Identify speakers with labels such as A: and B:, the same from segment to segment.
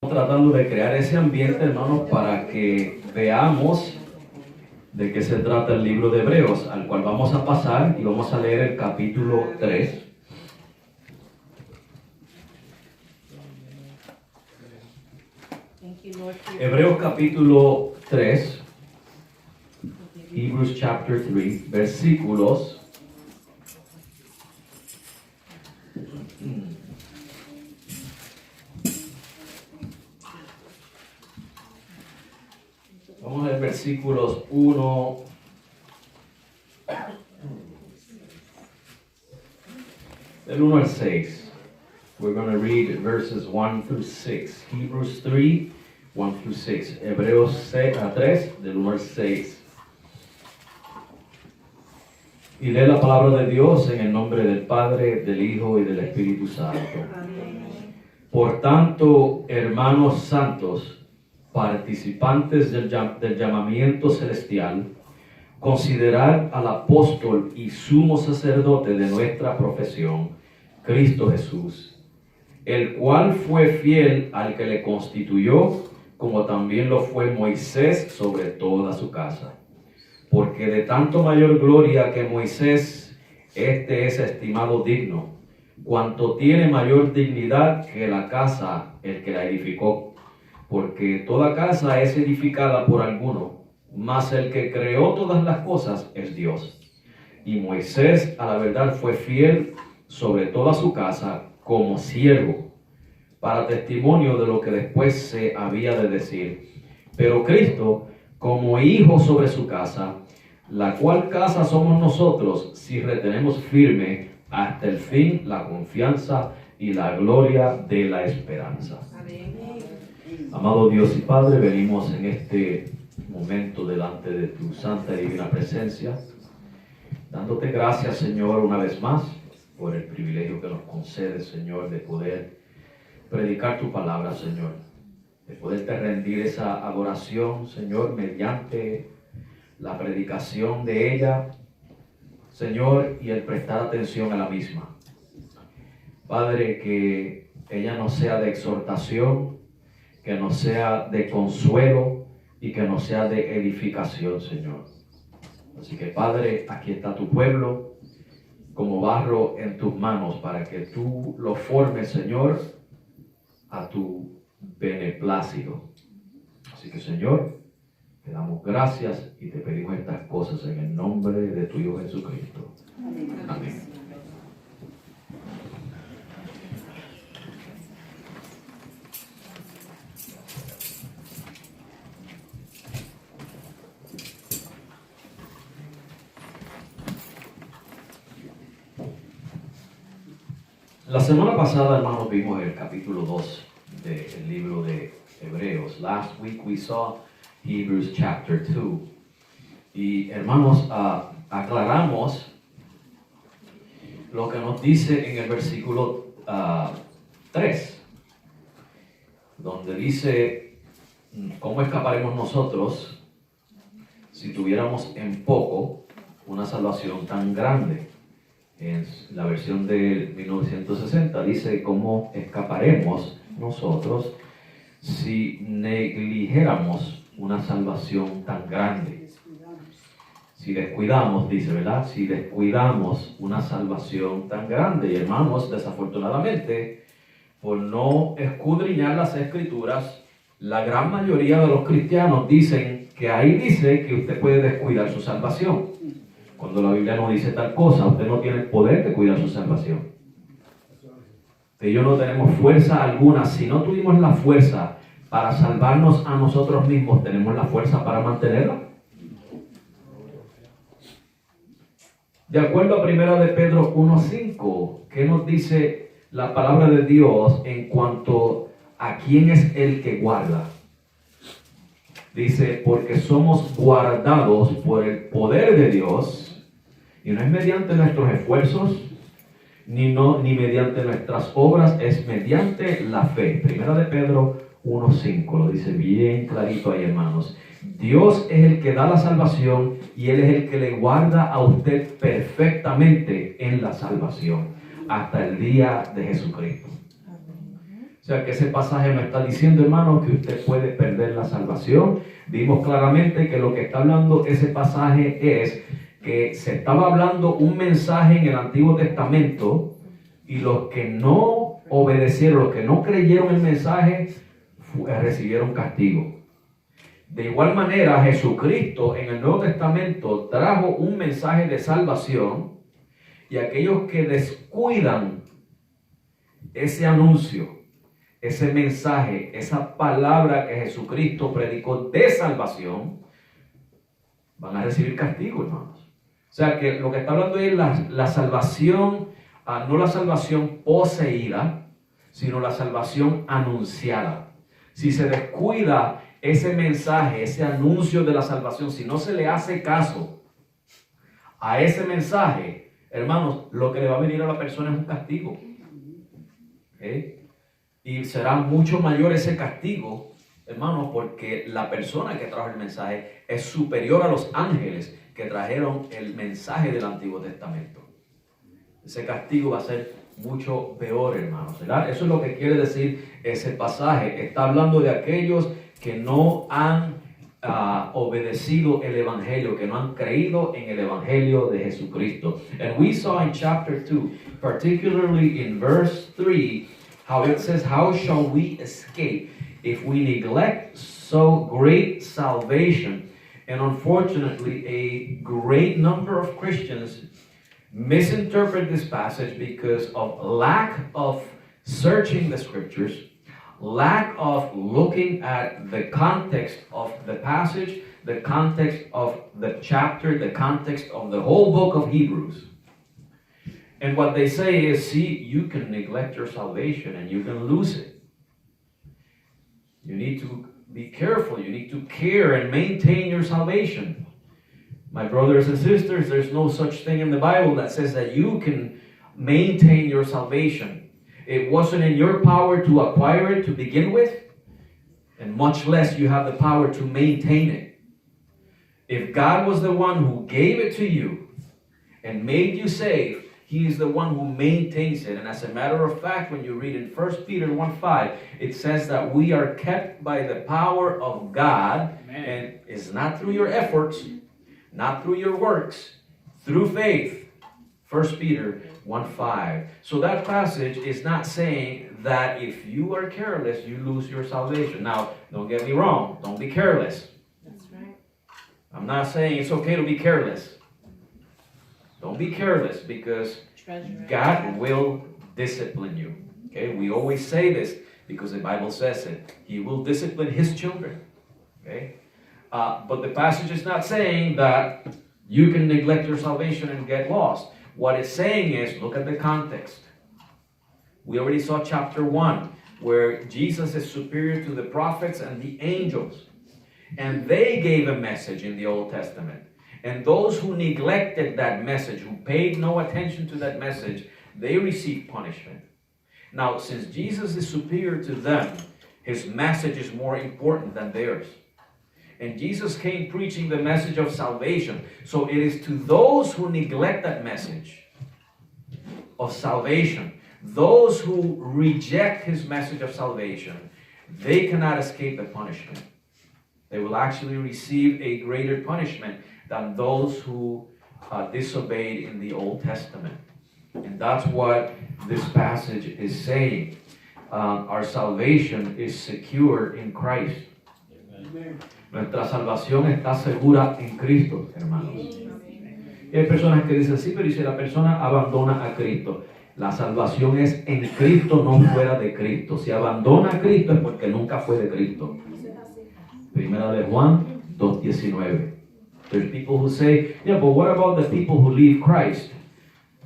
A: Tratando de crear ese ambiente, hermanos, para que veamos de qué se trata el libro de Hebreos, al cual vamos a pasar y vamos a leer el capítulo 3. Hebreos capítulo 3, Hebrews chapter 3, versículos vamos a ver versículos 1 del 1 al 6. We're going to read verses 1 through 6. Hebrews 3, 1 through 6. Hebreos 3, del 1 al 6. Y lee la palabra de Dios en el nombre del Padre, del Hijo y del Espíritu Santo. Por tanto, hermanos santos, participantes del llamamiento celestial, considerad al apóstol y sumo sacerdote de nuestra profesión, Cristo Jesús, el cual fue fiel al que le constituyó, como también lo fue Moisés sobre toda su casa. Porque de tanto mayor gloria que Moisés, este es estimado digno, cuanto tiene mayor dignidad que la casa el que la edificó. Porque toda casa es edificada por alguno, mas el que creó todas las cosas es Dios. Y Moisés a la verdad fue fiel sobre toda su casa como siervo, para testimonio de lo que después se había de decir. Pero Cristo como hijo sobre su casa, la cual casa somos nosotros si retenemos firme hasta el fin la confianza y la gloria de la esperanza. Amén. Amado Dios y Padre, venimos en este momento delante de tu santa y divina presencia, dándote gracias, Señor, una vez más por el privilegio que nos concedes, Señor, de poder predicar tu palabra, Señor, de poderte rendir esa adoración, Señor, mediante la predicación de ella, Señor, y el prestar atención a la misma. Padre, que ella no sea de exhortación, que no sea de consuelo y que no sea de edificación, Señor. Así que, Padre, aquí está tu pueblo como barro en tus manos para que tú lo formes, Señor, a tu beneplácito. Así que, Señor, te damos gracias y te pedimos estas cosas en el nombre de tu Hijo Jesucristo. Amén. La semana pasada, hermanos, vimos el capítulo 2 del libro de Hebreos. Last week we saw Hebrews chapter 2. Y hermanos, aclaramos lo que nos dice en el versículo 3, donde dice, ¿cómo escaparemos nosotros si tuviéramos en poco una salvación tan grande? En la versión de 1960 dice, ¿cómo escaparemos nosotros si negligéramos una salvación tan grande? Si descuidamos, dice, ¿verdad? Si descuidamos una salvación tan grande. Y hermanos, desafortunadamente, por no escudriñar las escrituras, la gran mayoría de los cristianos dicen que ahí dice que usted puede descuidar su salvación. Cuando la Biblia no dice tal cosa, usted no tiene el poder de cuidar su salvación. Que yo no tenemos fuerza alguna. Si no tuvimos la fuerza para salvarnos a nosotros mismos, ¿tenemos la fuerza para mantenerla? De acuerdo a 1 de Pedro 1:5, ¿qué nos dice la palabra de Dios en cuanto a quién es el que guarda? Dice, porque somos guardados por el poder de Dios, y no es mediante nuestros esfuerzos, ni mediante nuestras obras, es mediante la fe. 1 de Pedro 1:5, lo dice bien clarito ahí, hermanos. Dios es el que da la salvación y Él es el que le guarda a usted perfectamente en la salvación hasta el día de Jesucristo. O sea que ese pasaje no está diciendo, hermano, que usted puede perder la salvación. Vimos claramente que lo que está hablando ese pasaje es que se estaba hablando un mensaje en el Antiguo Testamento y los que no obedecieron, los que no creyeron el mensaje, recibieron castigo. De igual manera, Jesucristo en el Nuevo Testamento trajo un mensaje de salvación y aquellos que descuidan ese anuncio, ese mensaje, esa palabra que Jesucristo predicó de salvación, van a recibir castigo, hermanos. O sea que lo que está hablando es la salvación, no la salvación poseída, sino la salvación anunciada. Si se descuida ese mensaje, ese anuncio de la salvación, si no se le hace caso a ese mensaje, hermanos, lo que le va a venir a la persona es un castigo. ¿Okay? Y será mucho mayor ese castigo, hermanos, porque la persona que trajo el mensaje es superior a los ángeles que trajeron el mensaje del Antiguo Testamento. Ese castigo va a ser mucho peor, hermanos, ¿verdad? Eso es lo que quiere decir ese pasaje. Está hablando de aquellos que no han obedecido el Evangelio, que no han creído en el Evangelio de Jesucristo. And we saw in chapter 2, particularly in verse 3, how it says, how shall we escape if we neglect so great salvation? And unfortunately, a great number of Christians misinterpret this passage because of lack of searching the scriptures, lack of looking at the context of the passage, the context of the chapter, the context of the whole book of Hebrews. And what they say is, see, you can neglect your salvation and you can lose it. You need to be careful. You need to care and maintain your salvation. My brothers and sisters, there's no such thing in the Bible that says that you can maintain your salvation. It wasn't in your power to acquire it to begin with, and much less you have the power to maintain it. If God was the one who gave it to you and made you saved, He is the one who maintains it. And as a matter of fact, when you read in 1 Peter 1:5, it says that we are kept by the power of God. Amen. And it's not through your efforts, not through your works, through faith. 1 Peter 1:5. So that passage is not saying that if you are careless, you lose your salvation. Now, don't get me wrong. Don't be careless.
B: That's right.
A: I'm not saying it's okay to be careless. Don't be careless, because God will discipline you. Okay, we always say this because the Bible says it. He will discipline His children. Okay, but the passage is not saying that you can neglect your salvation and get lost. What it's saying is, look at the context. We already saw chapter 1, where Jesus is superior to the prophets and the angels, and they gave a message in the Old Testament. And those who neglected that message, who paid no attention to that message, they received punishment. Now, since Jesus is superior to them, His message is more important than theirs. And Jesus came preaching the message of salvation. So it is to those who neglect that message of salvation, those who reject His message of salvation, they cannot escape the punishment. They will actually receive a greater punishment than those who disobeyed in the Old Testament. And that's what this passage is saying. Our salvation is secure in Christ. Amen. Nuestra salvación está segura en Cristo, hermanos. Y hay personas que dicen, sí, pero ¿y si la persona abandona a Cristo? La salvación es en Cristo, no fuera de Cristo. Si abandona a Cristo es porque nunca fue de Cristo. Primera de Juan 2:19. There's people who say, yeah, but what about the people who leave Christ?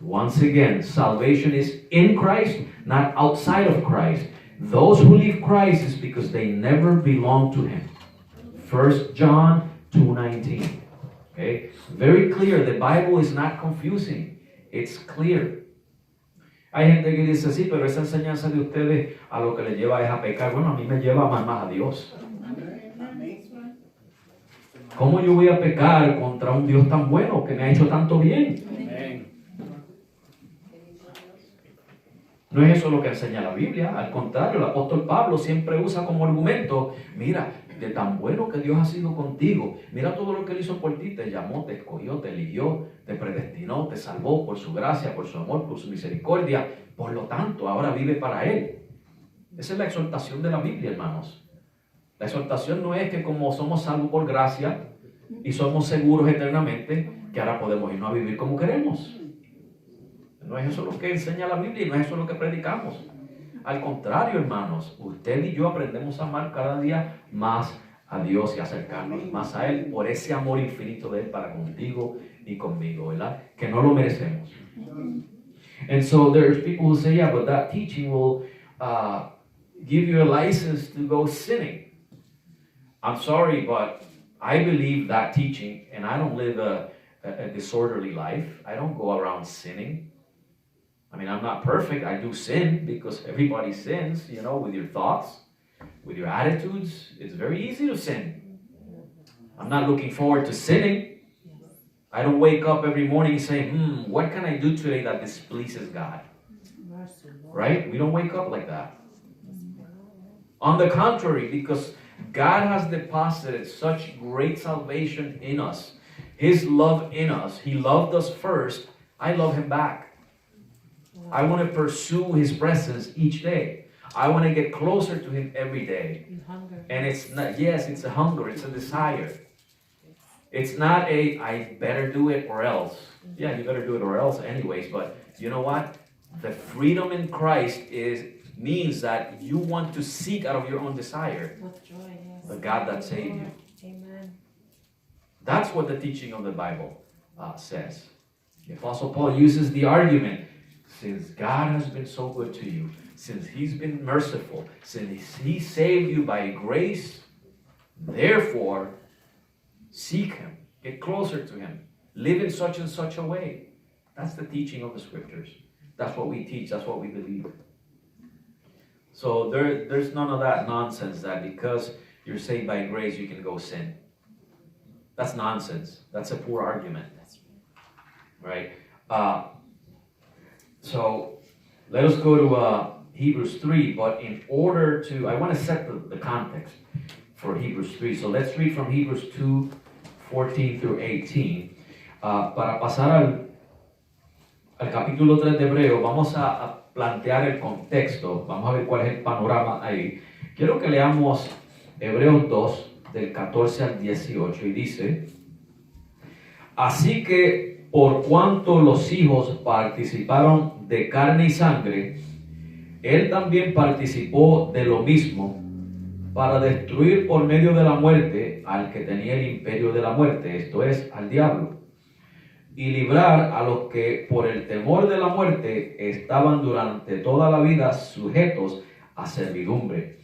A: Once again, salvation is in Christ, not outside of Christ. Those who leave Christ is because they never belong to Him. 1 John 2:19. Okay? Very clear. The Bible is not confusing. It's clear. Hay gente que dice, sí, pero esa enseñanza de ustedes a lo que les lleva es a pecar. Bueno, a mí me lleva más a Dios. ¿Cómo yo voy a pecar contra un Dios tan bueno que me ha hecho tanto bien? No es eso lo que enseña la Biblia. Al contrario, el apóstol Pablo siempre usa como argumento, mira, de tan bueno que Dios ha sido contigo, mira todo lo que Él hizo por ti, te llamó, te escogió, te eligió, te predestinó, te salvó por su gracia, por su amor, por su misericordia. Por lo tanto, ahora vive para Él. Esa es la exhortación de la Biblia, hermanos. La exhortación no es que como somos salvos por gracia y somos seguros eternamente, que ahora podemos irnos a vivir como queremos. No es eso lo que enseña la Biblia y no es eso lo que predicamos. Al contrario, hermanos, usted y yo aprendemos a amar cada día más a Dios y acercarnos más a Él por ese amor infinito de Él para contigo y conmigo, ¿verdad? Que no lo merecemos. And so there's people who say, yeah, but that teaching will give you a license to go sinning. I'm sorry, but I believe that teaching, and I don't live a disorderly life. I don't go around sinning. I mean, I'm not perfect. I do sin because everybody sins, you know, with your thoughts, with your attitudes. It's very easy to sin. I'm not looking forward to sinning. I don't wake up every morning saying, what can I do today that displeases God? Right? We don't wake up like that. On the contrary, because God has deposited such great salvation in us, His love in us. He loved us first. I love Him back. I want to pursue His presence each day. I want to get closer to Him every day. And it's not, yes, it's a hunger, it's a desire. It's not I better do it or else. Yeah, you better do it or else anyways, but you know what? The freedom in Christ means that you want to seek out of your own desire the God that saved you.
B: Amen.
A: That's what the teaching of the Bible says. The Apostle Paul uses the argument, since God has been so good to you, since He's been merciful, since He saved you by grace, therefore, seek Him, get closer to Him, live in such and such a way. That's the teaching of the Scriptures. That's what we teach, that's what we believe. So there's none of that nonsense that because you're saved by grace, you can go sin. That's nonsense. That's a poor argument. Right? So let us go to Hebrews 3, but in order to, I want to set the context for Hebrews 3. So let's read from Hebrews 2, 14 through 18. Para pasar al capítulo 3 de Hebreo, vamos a plantear el contexto. Vamos a ver cuál es el panorama ahí. Quiero que leamos Hebreos 2, del 14 al 18, y dice: Así que por cuanto los hijos participaron de carne y sangre, Él también participó de lo mismo, para destruir por medio de la muerte al que tenía el imperio de la muerte, esto es, al diablo, y librar a los que por el temor de la muerte estaban durante toda la vida sujetos a servidumbre.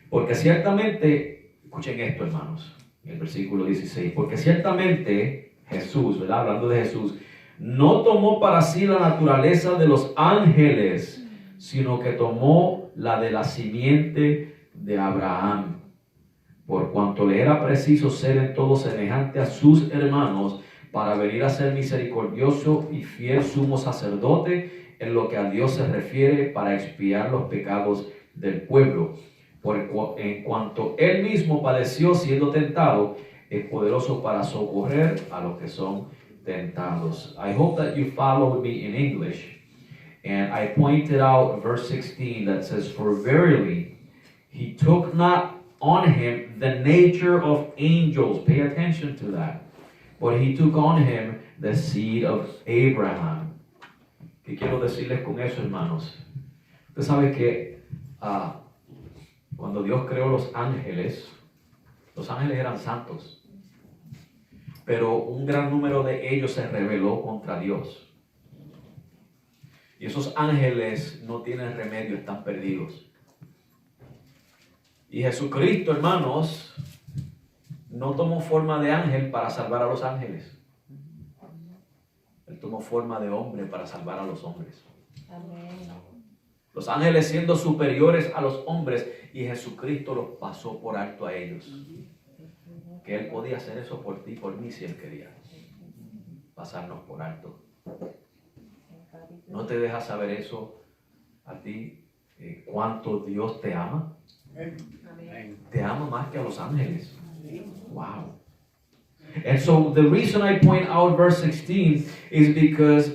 A: Porque ciertamente, escuchen esto, hermanos, en el versículo 16, porque ciertamente Jesús, ¿verdad? Hablando de Jesús, no tomó para sí la naturaleza de los ángeles, sino que tomó la de la simiente de Abraham, por cuanto le era preciso ser en todo semejante a sus hermanos, para venir a ser misericordioso y fiel sumo sacerdote en lo que a Dios se refiere, para expiar los pecados del pueblo. En cuanto Él mismo padeció siendo tentado, es poderoso para socorrer a los que son tentados. I hope that you followed me in English. And I pointed out verse 16 that says, For verily He took not on Him the nature of angels. Pay attention to that. But He took on Him the seed of Abraham. ¿Qué quiero decirles con eso, hermanos? Usted sabe que cuando Dios creó los ángeles eran santos, pero un gran número de ellos se rebeló contra Dios. Y esos ángeles no tienen remedio, están perdidos. Y Jesucristo, hermanos, no tomó forma de ángel para salvar a los ángeles. Él tomó forma de hombre para salvar a los hombres.
B: Amén.
A: Los ángeles siendo superiores a los hombres, y Jesucristo los pasó por alto a ellos. Que Él podía hacer eso por ti y por mí si Él quería. Pasarnos por alto. ¿No te dejas saber eso a ti cuánto Dios te ama? Te ama más que a los ángeles. Wow. And so the reason I point out verse 16 is because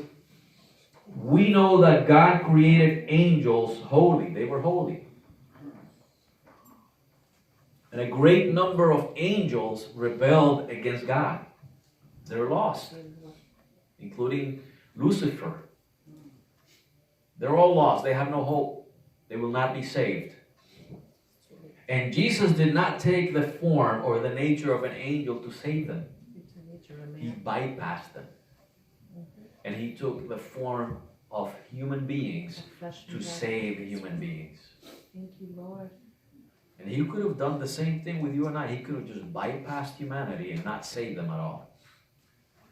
A: we know that God created angels holy. They were holy. And a great number of angels rebelled against God. They're lost, including Lucifer. They're all lost. They have no hope. They will not be saved. And Jesus did not take the form or the nature of an angel to save them. He bypassed them. And he took the form of human beings to save human beings.
B: Thank you, Lord.
A: And he could have done the same thing with you and I. He could have just bypassed humanity and not saved them at all.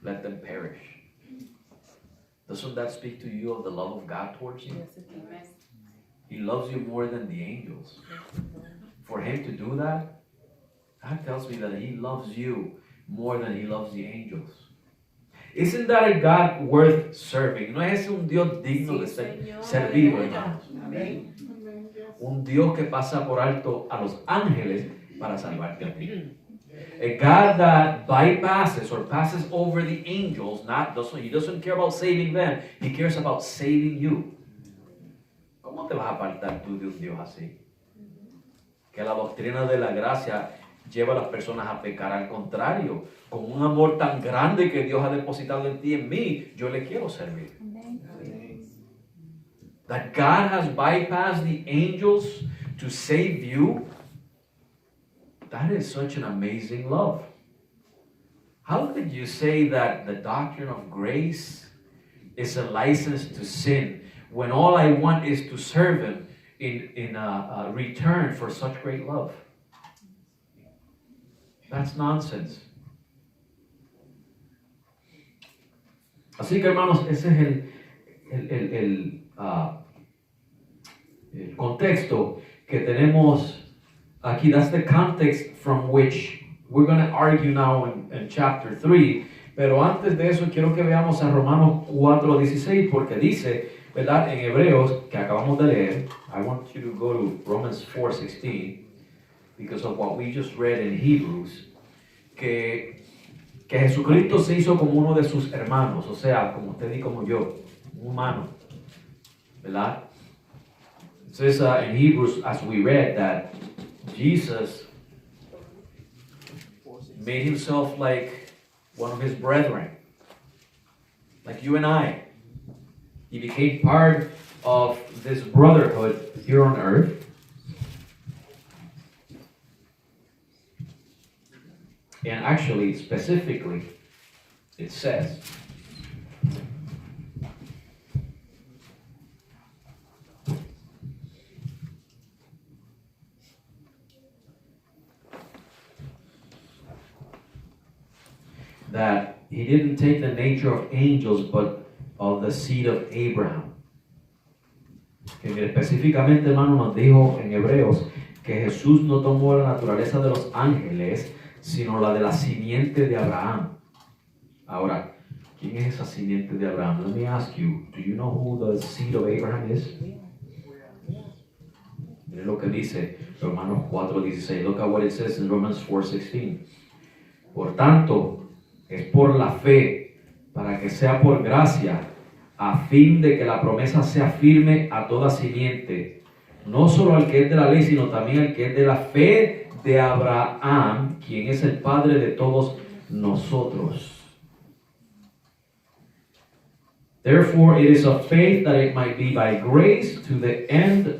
A: Let them perish. Doesn't that speak to you of the love of God towards you?
B: Yes, it does.
A: He loves you more than the angels. For him to do that, that tells me that he loves you more than he loves the angels. Isn't that a God worth serving? ¿No es ese un Dios digno de ser servido, hermanos? Un Dios que pasa por alto a los ángeles para salvarte a ti. A God that bypasses or passes over the angels, he doesn't care about saving them, he cares about saving you. ¿Cómo te vas a apartar tú de un Dios así? Que la doctrina de la gracia lleva a las personas a pecar. Al contrario, con un amor tan grande que Dios ha depositado en ti y en mí, yo le quiero servir. That God has bypassed the angels to save you, that is such an amazing love. How could you say that the doctrine of grace is a license to sin when all I want is to serve him in return for such great love? That's nonsense. Así que, hermanos, ese es el contexto que tenemos aquí. That's the context from which we're going to argue now in chapter 3. Pero antes de eso quiero que veamos a Romanos 4:16 porque dice, ¿verdad? En Hebreos que acabamos de leer. I want you to go to Romans 4:16 because of what we just read in Hebrews, que Jesucristo se hizo como uno de sus hermanos, o sea, como usted y como yo, un humano, ¿verdad? It says in Hebrews, as we read, that Jesus made himself like one of his brethren, like you and I. He became part of this brotherhood here on earth. And actually, specifically, it says, that he didn't take the nature of angels, but of the seed of Abraham. Que específicamente, hermano, nos dijo en Hebreos que Jesús no tomó la naturaleza de los ángeles, sino la de la simiente de Abraham. Ahora, ¿quién es esa simiente de Abraham? Let me ask you, do you know who the seed of Abraham is? Miren lo que dice Romanos 4:16. Look at what it says in Romans 4:16. Por tanto, es por la fe, para que sea por gracia, a fin de que la promesa sea firme a toda simiente, no solo al que es de la ley, sino también al que es de la fe de Abraham, quien es el padre de todos nosotros. Therefore, it is of faith that it might be by grace, to the end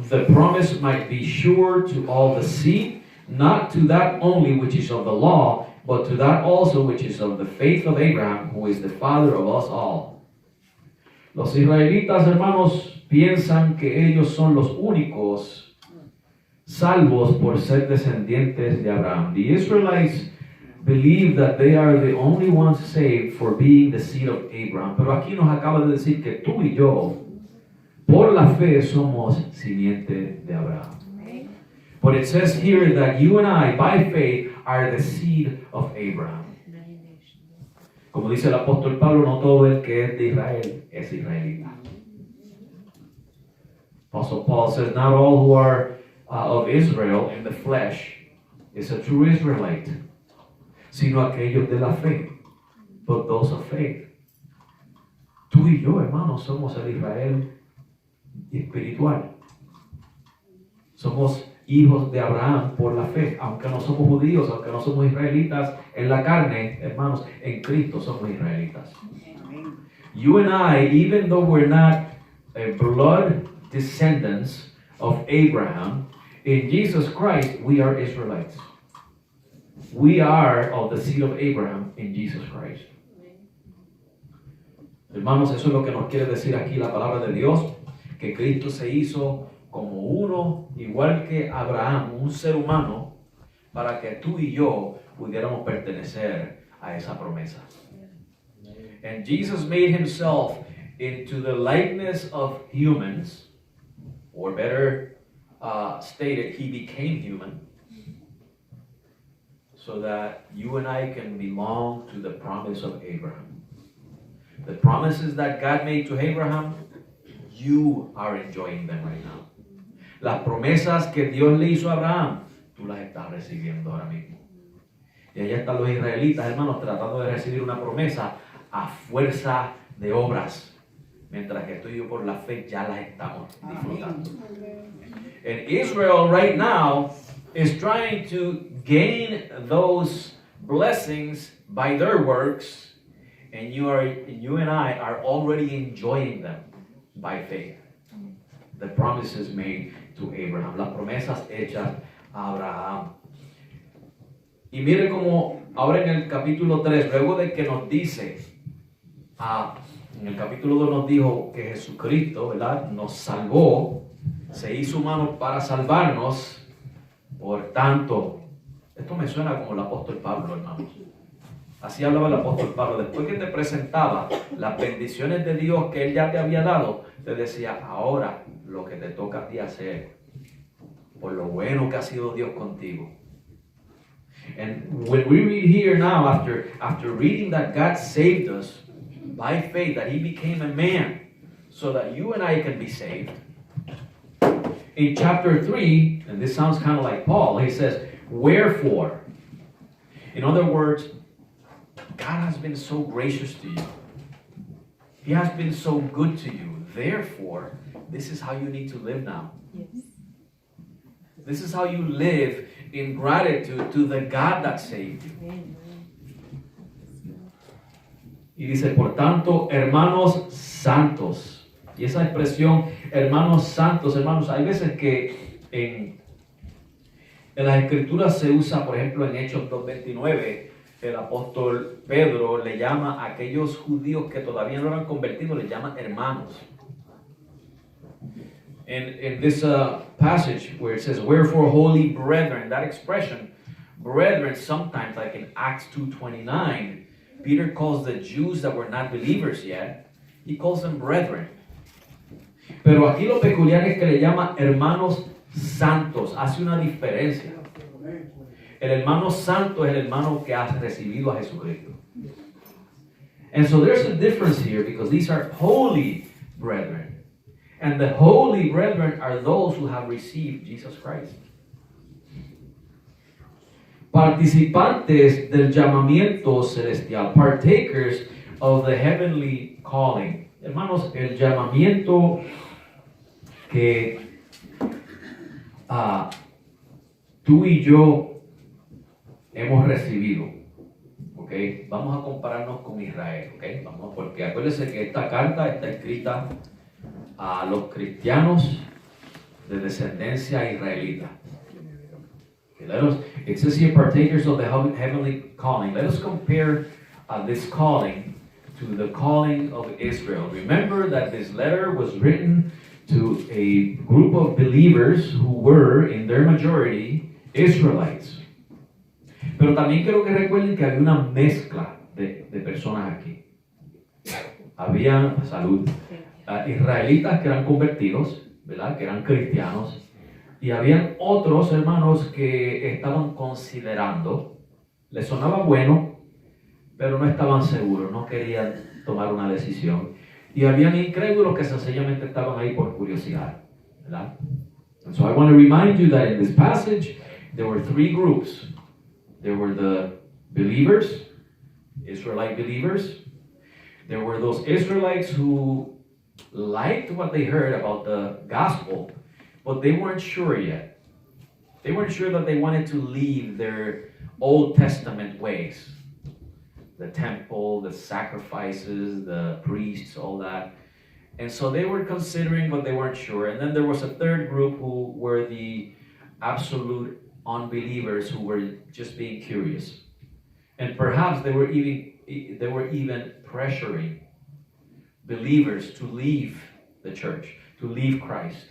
A: the promise might be sure to all the seed, not to that only which is of the law, but to that also which is of the faith of Abraham, who is the father of us all. Los israelitas, hermanos, piensan que ellos son los únicos salvos por ser descendientes de Abraham. The Israelites believe that they are the only ones saved for being the seed of Abraham. Pero aquí nos acaba de decir que tú y yo, por la fe, somos simiente de Abraham. But it says here that you and I, by faith, are the seed of Abraham. Como dice el apóstol Pablo, no todo el que es de Israel es israelita. Apostle Paul says, not all who are of Israel in the flesh is a true Israelite, sino aquellos de la fe, but those of faith. Tú y yo, hermanos, somos el Israel espiritual. Somos hijos de Abraham por la fe, aunque no somos judíos, aunque no somos israelitas en la carne, hermanos, en Cristo somos israelitas. You and I, even though we're not blood descendants of Abraham, in Jesus Christ we are Israelites. We are of the seed of Abraham in Jesus Christ. Hermanos, eso es lo que nos quiere decir aquí la palabra de Dios, que Cristo se hizo como uno, igual que Abraham, un ser humano, para que tú y yo pudiéramos pertenecer a esa promesa. And Jesus made himself into the likeness of humans, or better stated, he became human, so that you and I can belong to the promise of Abraham. The promises that God made to Abraham, you are enjoying them right now. Las promesas que Dios le hizo a Abraham, tú las estás recibiendo ahora mismo. Y allá están los israelitas, hermanos, tratando de recibir una promesa a fuerza de obras, mientras que tú y yo por la fe ya las estamos disfrutando. And Israel right now is trying to gain those blessings by their works, and you and I are already enjoying them by faith. The promises made to Abraham, las promesas hechas a Abraham. Y mire cómo ahora en el capítulo 3, luego de que nos dice, en el capítulo 2 nos dijo que Jesucristo, ¿verdad?, nos salvó, se hizo humano para salvarnos. Por tanto, esto me suena como el apóstol Pablo, hermanos. Así hablaba el apóstol Pablo. Después que te presentaba las bendiciones de Dios que Él ya te había dado, te decía, ahora lo que te toca a ti hacer, por lo bueno que ha sido Dios contigo. And when we read here now, after reading that God saved us by faith, that He became a man, so that you and I can be saved. In chapter 3, and this sounds kind of like Paul, he says, wherefore. In other words, God has been so gracious to you. He has been so good to you. Therefore, this is how you need to live now. Yes. This is how you live in gratitude to the God that saved you. Y dice, por tanto, hermanos santos. Y esa expresión, hermanos santos, hermanos, hay veces que en las escrituras se usa, por ejemplo, en Hechos 2:29, el apóstol Pedro le llama a aquellos judíos que todavía no eran convertidos, le llama hermanos. In this passage where it says, wherefore holy brethren, that expression, brethren, sometimes like in Acts 2:29, Peter calls the Jews that were not believers yet, he calls them brethren. Pero aquí lo peculiar es que le llama hermanos santos, hace una diferencia. El hermano santo es el hermano que ha recibido a Jesucristo. And so there's a difference here because these are holy brethren. And the holy brethren are those who have received Jesus Christ. Participantes del llamamiento celestial, partakers of the heavenly calling. Hermanos, el llamamiento que tú y yo hemos recibido, ¿ok? Vamos a compararnos con Israel, ¿ok? Porque acuérdense que esta carta está escrita a los cristianos de descendencia israelita. Okay, it says here, partakers of the heavenly calling. Let us compare this calling to the calling of Israel. Remember that this letter was written to a group of believers who were, in their majority, Israelites. Pero también quiero que recuerden que había una mezcla de personas aquí. Había, salud, israelitas que eran convertidos, ¿verdad? Que eran cristianos. Y habían otros hermanos que estaban considerando, les sonaba bueno, pero no estaban seguros, no querían tomar una decisión. Y habían incrédulos que sencillamente estaban ahí por curiosidad. ¿verdad? And so I want to remind you that in this passage, there were three groups. There were the believers, Israelite believers. There were those Israelites who liked what they heard about the gospel, but they weren't sure yet. They weren't sure that they wanted to leave their Old Testament ways. The temple, the sacrifices, the priests, all that. And so they were considering, but they weren't sure. And then there was a third group who were the absolute unbelievers who were just being curious. And perhaps they were even pressuring believers to leave the church, to leave Christ.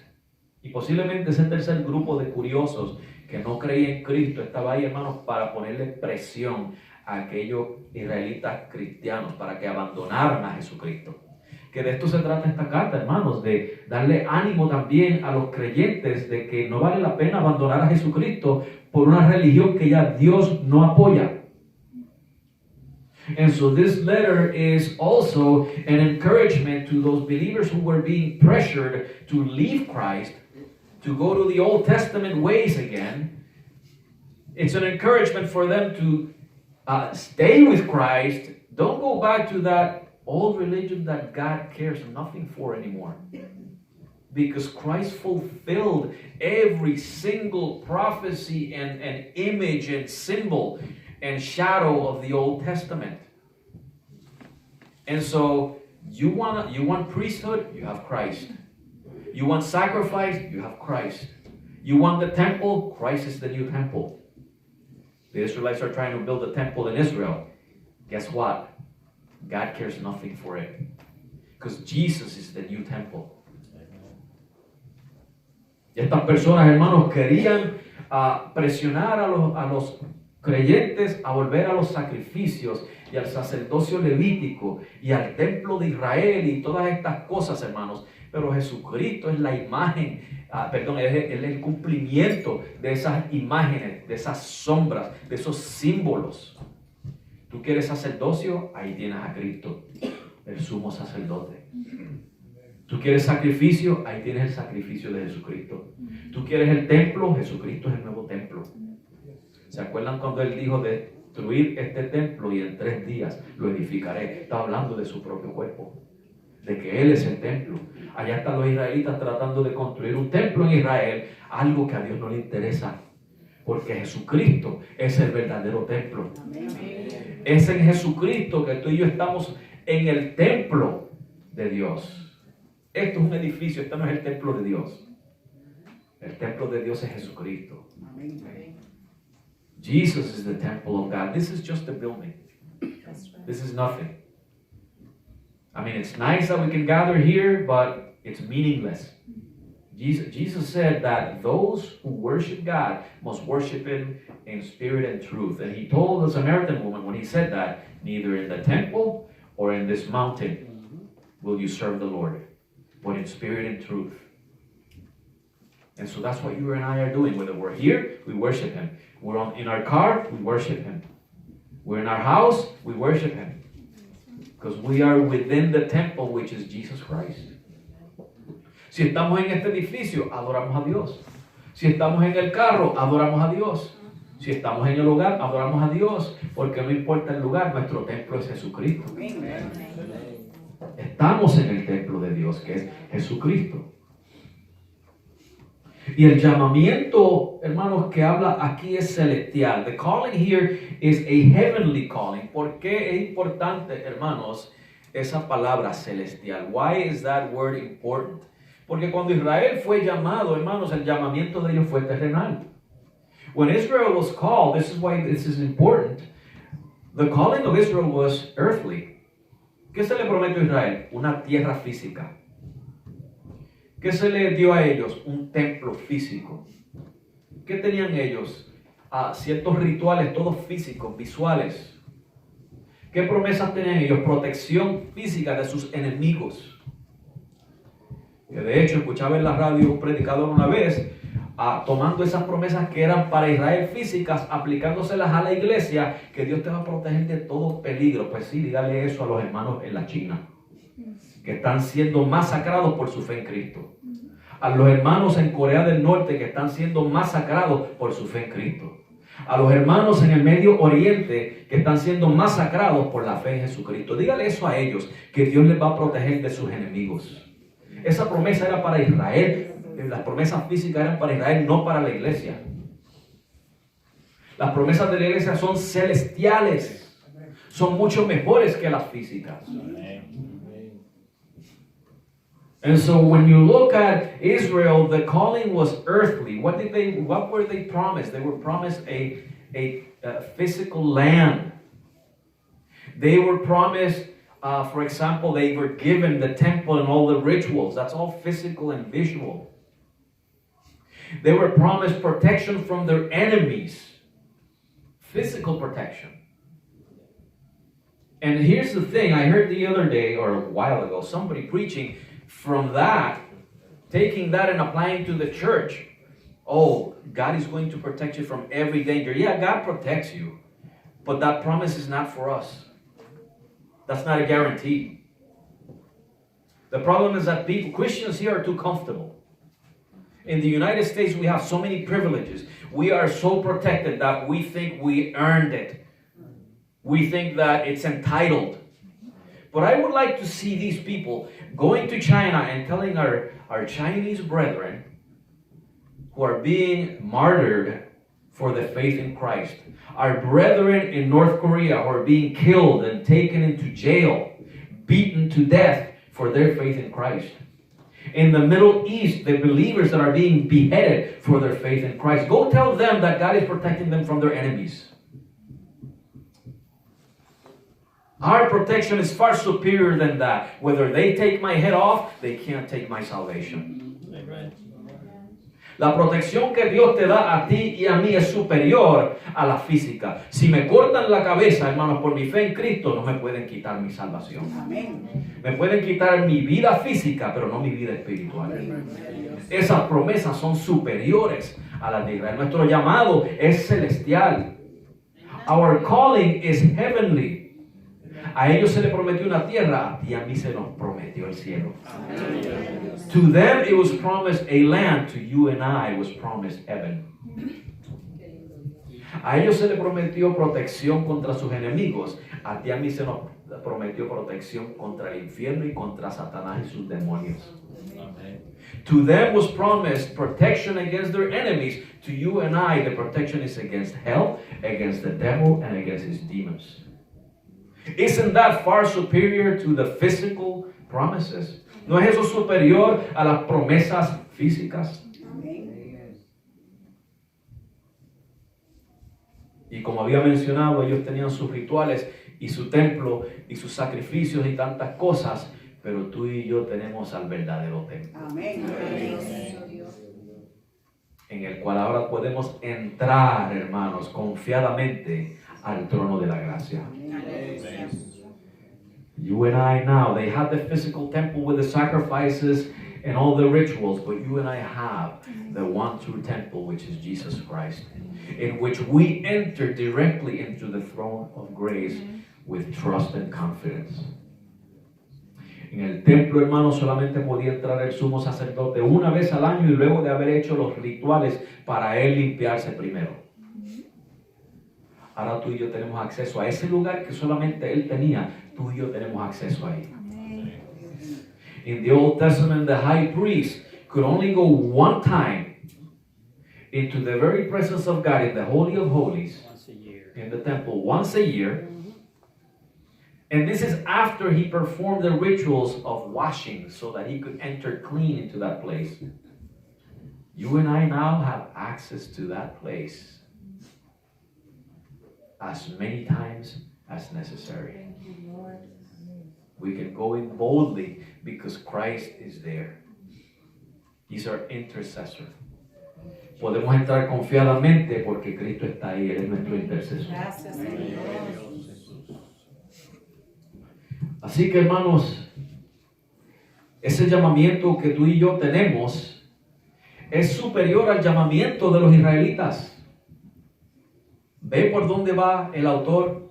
A: Y posiblemente ese tercer grupo de curiosos que no creían en Cristo estaba ahí, hermanos, para ponerle presión a aquellos israelitas cristianos para que abandonaran a Jesucristo. Que de esto se trata esta carta, hermanos, de darle ánimo también a los creyentes de que no vale la pena abandonar a Jesucristo por una religión que ya Dios no apoya. And so this letter is also an encouragement to those believers who were being pressured to leave Christ, to go to the Old Testament ways again. It's an encouragement for them to stay with Christ. Don't go back to that old religion that God cares nothing for anymore. Because Christ fulfilled every single prophecy and image and symbol and shadow of the Old Testament. And so you want priesthood, you have Christ. You want sacrifice, you have Christ. You want the temple, Christ is the new temple. The Israelites are trying to build a temple in Israel. Guess what? God cares nothing for it. Because Jesus is the new temple. Y estas personas, hermanos, querían presionar a los creyentes a volver a los sacrificios y al sacerdocio levítico y al templo de Israel y todas estas cosas, hermanos. Pero Jesucristo es la imagen, es el cumplimiento de esas imágenes, de esas sombras, de esos símbolos. ¿Tú quieres sacerdocio? Ahí tienes a Cristo, el sumo sacerdote. ¿Tú quieres sacrificio? Ahí tienes el sacrificio de Jesucristo. ¿Tú quieres el templo? Jesucristo es el nuevo templo. ¿Se acuerdan cuando Él dijo destruir este templo y en 3 días lo edificaré? Está hablando de su propio cuerpo, de que Él es el templo. Allá están los israelitas tratando de construir un templo en Israel, algo que a Dios no le interesa, porque Jesucristo es el verdadero templo. Es en Jesucristo que tú y yo estamos en el templo de Dios. Esto es un edificio, esto no es el templo de Dios. El templo de Dios es Jesucristo. Jesus is the temple of God. This is just a building. This is nothing. I mean, it's nice that we can gather here, but it's meaningless. Jesus said that those who worship God must worship Him in spirit and truth. And He told the Samaritan woman when He said that, neither in the temple or in this mountain will you serve the Lord, but in spirit and truth. And so that's what you and I are doing. Whether we're here, we worship Him. We're in our car, we worship Him. We're in our house, we worship Him. Because we are within the temple, which is Jesus Christ. Si estamos en este edificio, adoramos a Dios. Si estamos en el carro, adoramos a Dios. Si estamos en el hogar, adoramos a Dios. Porque no importa el lugar, nuestro templo es Jesucristo. Estamos en el templo de Dios, que es Jesucristo. Y el llamamiento, hermanos, que habla aquí es celestial. The calling here is a heavenly calling. ¿Por qué es importante, hermanos, esa palabra celestial? Why is that word important? Porque cuando Israel fue llamado, hermanos, el llamamiento de ellos fue terrenal. When Israel was called, this is why this is important. The calling of Israel was earthly. ¿Qué se le prometió a Israel? Una tierra física. ¿Qué se le dio a ellos? Un templo físico. ¿Qué tenían ellos? Ciertos rituales, todos físicos, visuales. ¿Qué promesas tenían ellos? Protección física de sus enemigos. Que de hecho, escuchaba en la radio un predicador una vez, tomando esas promesas que eran para Israel físicas, aplicándoselas a la iglesia, que Dios te va a proteger de todo peligro. Pues sí, dígale eso a los hermanos en la China, que están siendo masacrados por su fe en Cristo. A los hermanos en Corea del Norte que están siendo masacrados por su fe en Cristo. A los hermanos en el Medio Oriente que están siendo masacrados por la fe en Jesucristo. Dígale eso a ellos, que Dios les va a proteger de sus enemigos. Esa promesa era para Israel. Las promesas físicas eran para Israel, no para la iglesia. Las promesas de la iglesia son celestiales. Son mucho mejores que las físicas. And so when you look at Israel, the calling was earthly. What were they promised? They were promised a physical land. They were promised, for example, they were given the temple and all the rituals. That's all physical and visual. They were promised protection from their enemies. Physical protection. And here's the thing, I heard the other day, or a while ago, somebody preaching from that, taking that and applying to the church. Oh, God is going to protect you from every danger. Yeah, God protects you. But that promise is not for us. That's not a guarantee. The problem is that Christians here are too comfortable. In the United States, we have so many privileges. We are so protected that we think we earned it. We think that it's entitled. But I would like to see these people going to China and telling our Chinese brethren who are being martyred for the faith in Christ, our brethren in North Korea who are being killed and taken into jail, beaten to death for their faith in Christ. In the Middle East, the believers that are being beheaded for their faith in Christ. Go tell them that God is protecting them from their enemies. Our protection is far superior than that. Whether they take my head off, they can't take my salvation. La protección que Dios te da a ti y a mí es superior a la física. Si me cortan la cabeza, hermanos, por mi fe en Cristo, no me pueden quitar mi salvación. Me pueden quitar mi vida física, pero no mi vida espiritual. Esas promesas son superiores a las de Israel. Nuestro llamado es celestial. Our calling is heavenly. A ellos se les prometió una tierra, y a mí se nos prometió el cielo. To them it was promised a land, to you and I was promised heaven. A ellos se les prometió protección contra sus enemigos, a ti y a mí se nos prometió protección contra el infierno y contra Satanás y sus demonios. To them was promised protection against their enemies. To you and I, the protection is against hell, against the devil, and against his demons. Isn't that far superior to the physical promises? ¿No es eso superior a las promesas físicas? Y como había mencionado, ellos tenían sus rituales y su templo y sus sacrificios y tantas cosas, pero tú y yo tenemos al verdadero templo. Amén. En el cual ahora podemos entrar, hermanos, confiadamente al trono de la gracia. You and I now, they had the physical temple with the sacrifices and all the rituals, but you and I have the one true temple, which is Jesus Christ, in which we enter directly into the throne of grace with trust and confidence. En el templo, hermano, solamente podía entrar el sumo sacerdote una vez al año y luego de haber hecho los rituales para él limpiarse primero. Ahora tú y yo tenemos acceso a ese lugar que solamente él tenía. Tú y yo tenemos acceso ahí. In the Old Testament, the high priest could only go one time into the very presence of God in the Holy of Holies, in the temple, once a year. And this is after he performed the rituals of washing so that he could enter clean into that place. You and I now have access to that place as many times as necessary. We can go in boldly because Christ is there. He's our intercessor. Podemos entrar confiadamente porque Cristo está ahí, Él es nuestro intercesor. Así que, hermanos, ese llamamiento que tú y yo tenemos es superior al llamamiento de los israelitas. ¿Ve por dónde va el autor?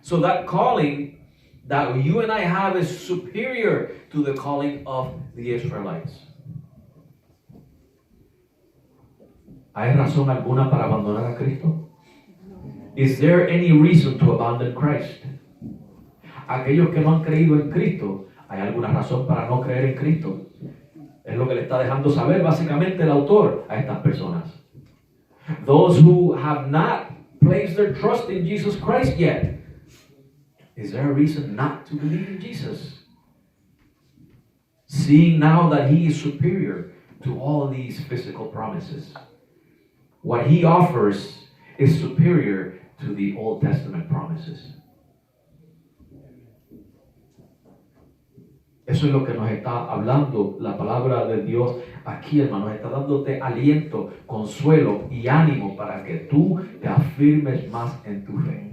A: So that calling that you and I have is superior to the calling of the Israelites. ¿Hay razón alguna para abandonar a Cristo? Is there any reason to abandon Christ? Aquellos que no han creído en Cristo, ¿hay alguna razón para no creer en Cristo? Es lo que le está dejando saber básicamente el autor a estas personas. Those who have not placed their trust in Jesus Christ yet, is there a reason not to believe in Jesus? Seeing now that He is superior to all these physical promises. What He offers is superior to the Old Testament promises. Eso es lo que nos está hablando la palabra de Dios aquí, hermano. Está dándote aliento, consuelo y ánimo para que tú te afirmes más en tu fe.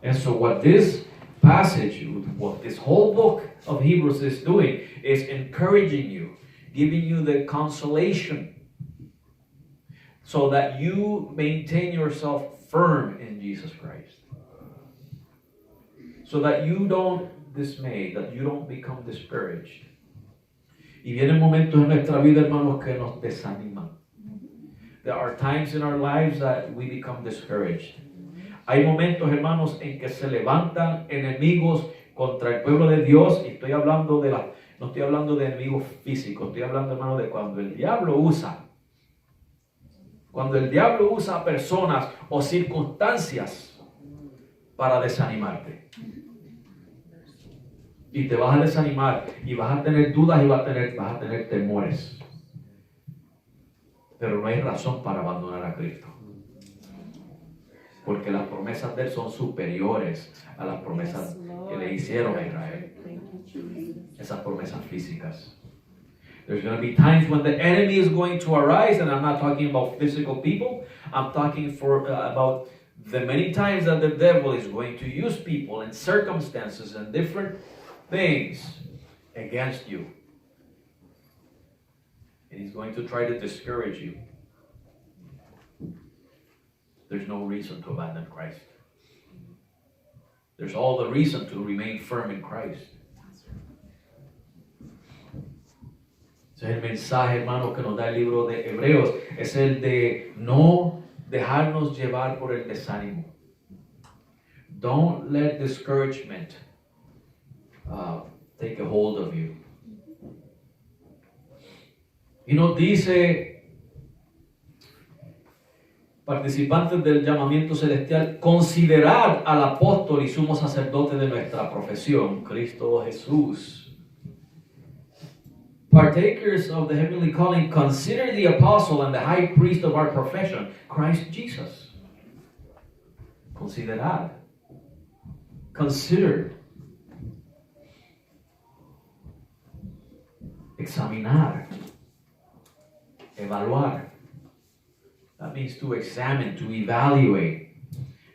A: And so what this passage, what this whole book of Hebrews is doing is encouraging you, giving you the consolation so that you maintain yourself firm in Jesus Christ. So that you don't dismay, that you don't become discouraged. Y vienen momentos en nuestra vida, hermanos, que nos desaniman. There are times in our lives that we become discouraged. Hay momentos, hermanos, en que se levantan enemigos contra el pueblo de Dios, y estoy hablando no estoy hablando de enemigos físicos, estoy hablando, hermano, de cuando el diablo usa personas o circunstancias para desanimarte. Y te vas a desanimar y vas a tener dudas y vas a tener temores. Pero no hay razón para abandonar a Cristo. Porque las promesas de Él son superiores a las promesas que le hicieron a Israel. Esas promesas físicas. There's going to be times when the enemy is going to arise, and I'm not talking about physical people. I'm talking about the many times that the devil is going to use people and circumstances and different things against you. And he's going to try to discourage you. There's no reason to abandon Christ. There's all the reason to remain firm in Christ. Ese es el mensaje, hermano, que nos da el libro de Hebreos. Es el de no dejarnos llevar por el desánimo. Don't let discouragement take a hold of you. Y nos dice, participantes del llamamiento celestial, considerad al apóstol y sumo sacerdote de nuestra profesión, Cristo Jesús. Partakers of the heavenly calling, consider the apostle and the high priest of our profession, Christ Jesus. Considerad. Consider. Examinar. Evaluar. That means to examine, to evaluate.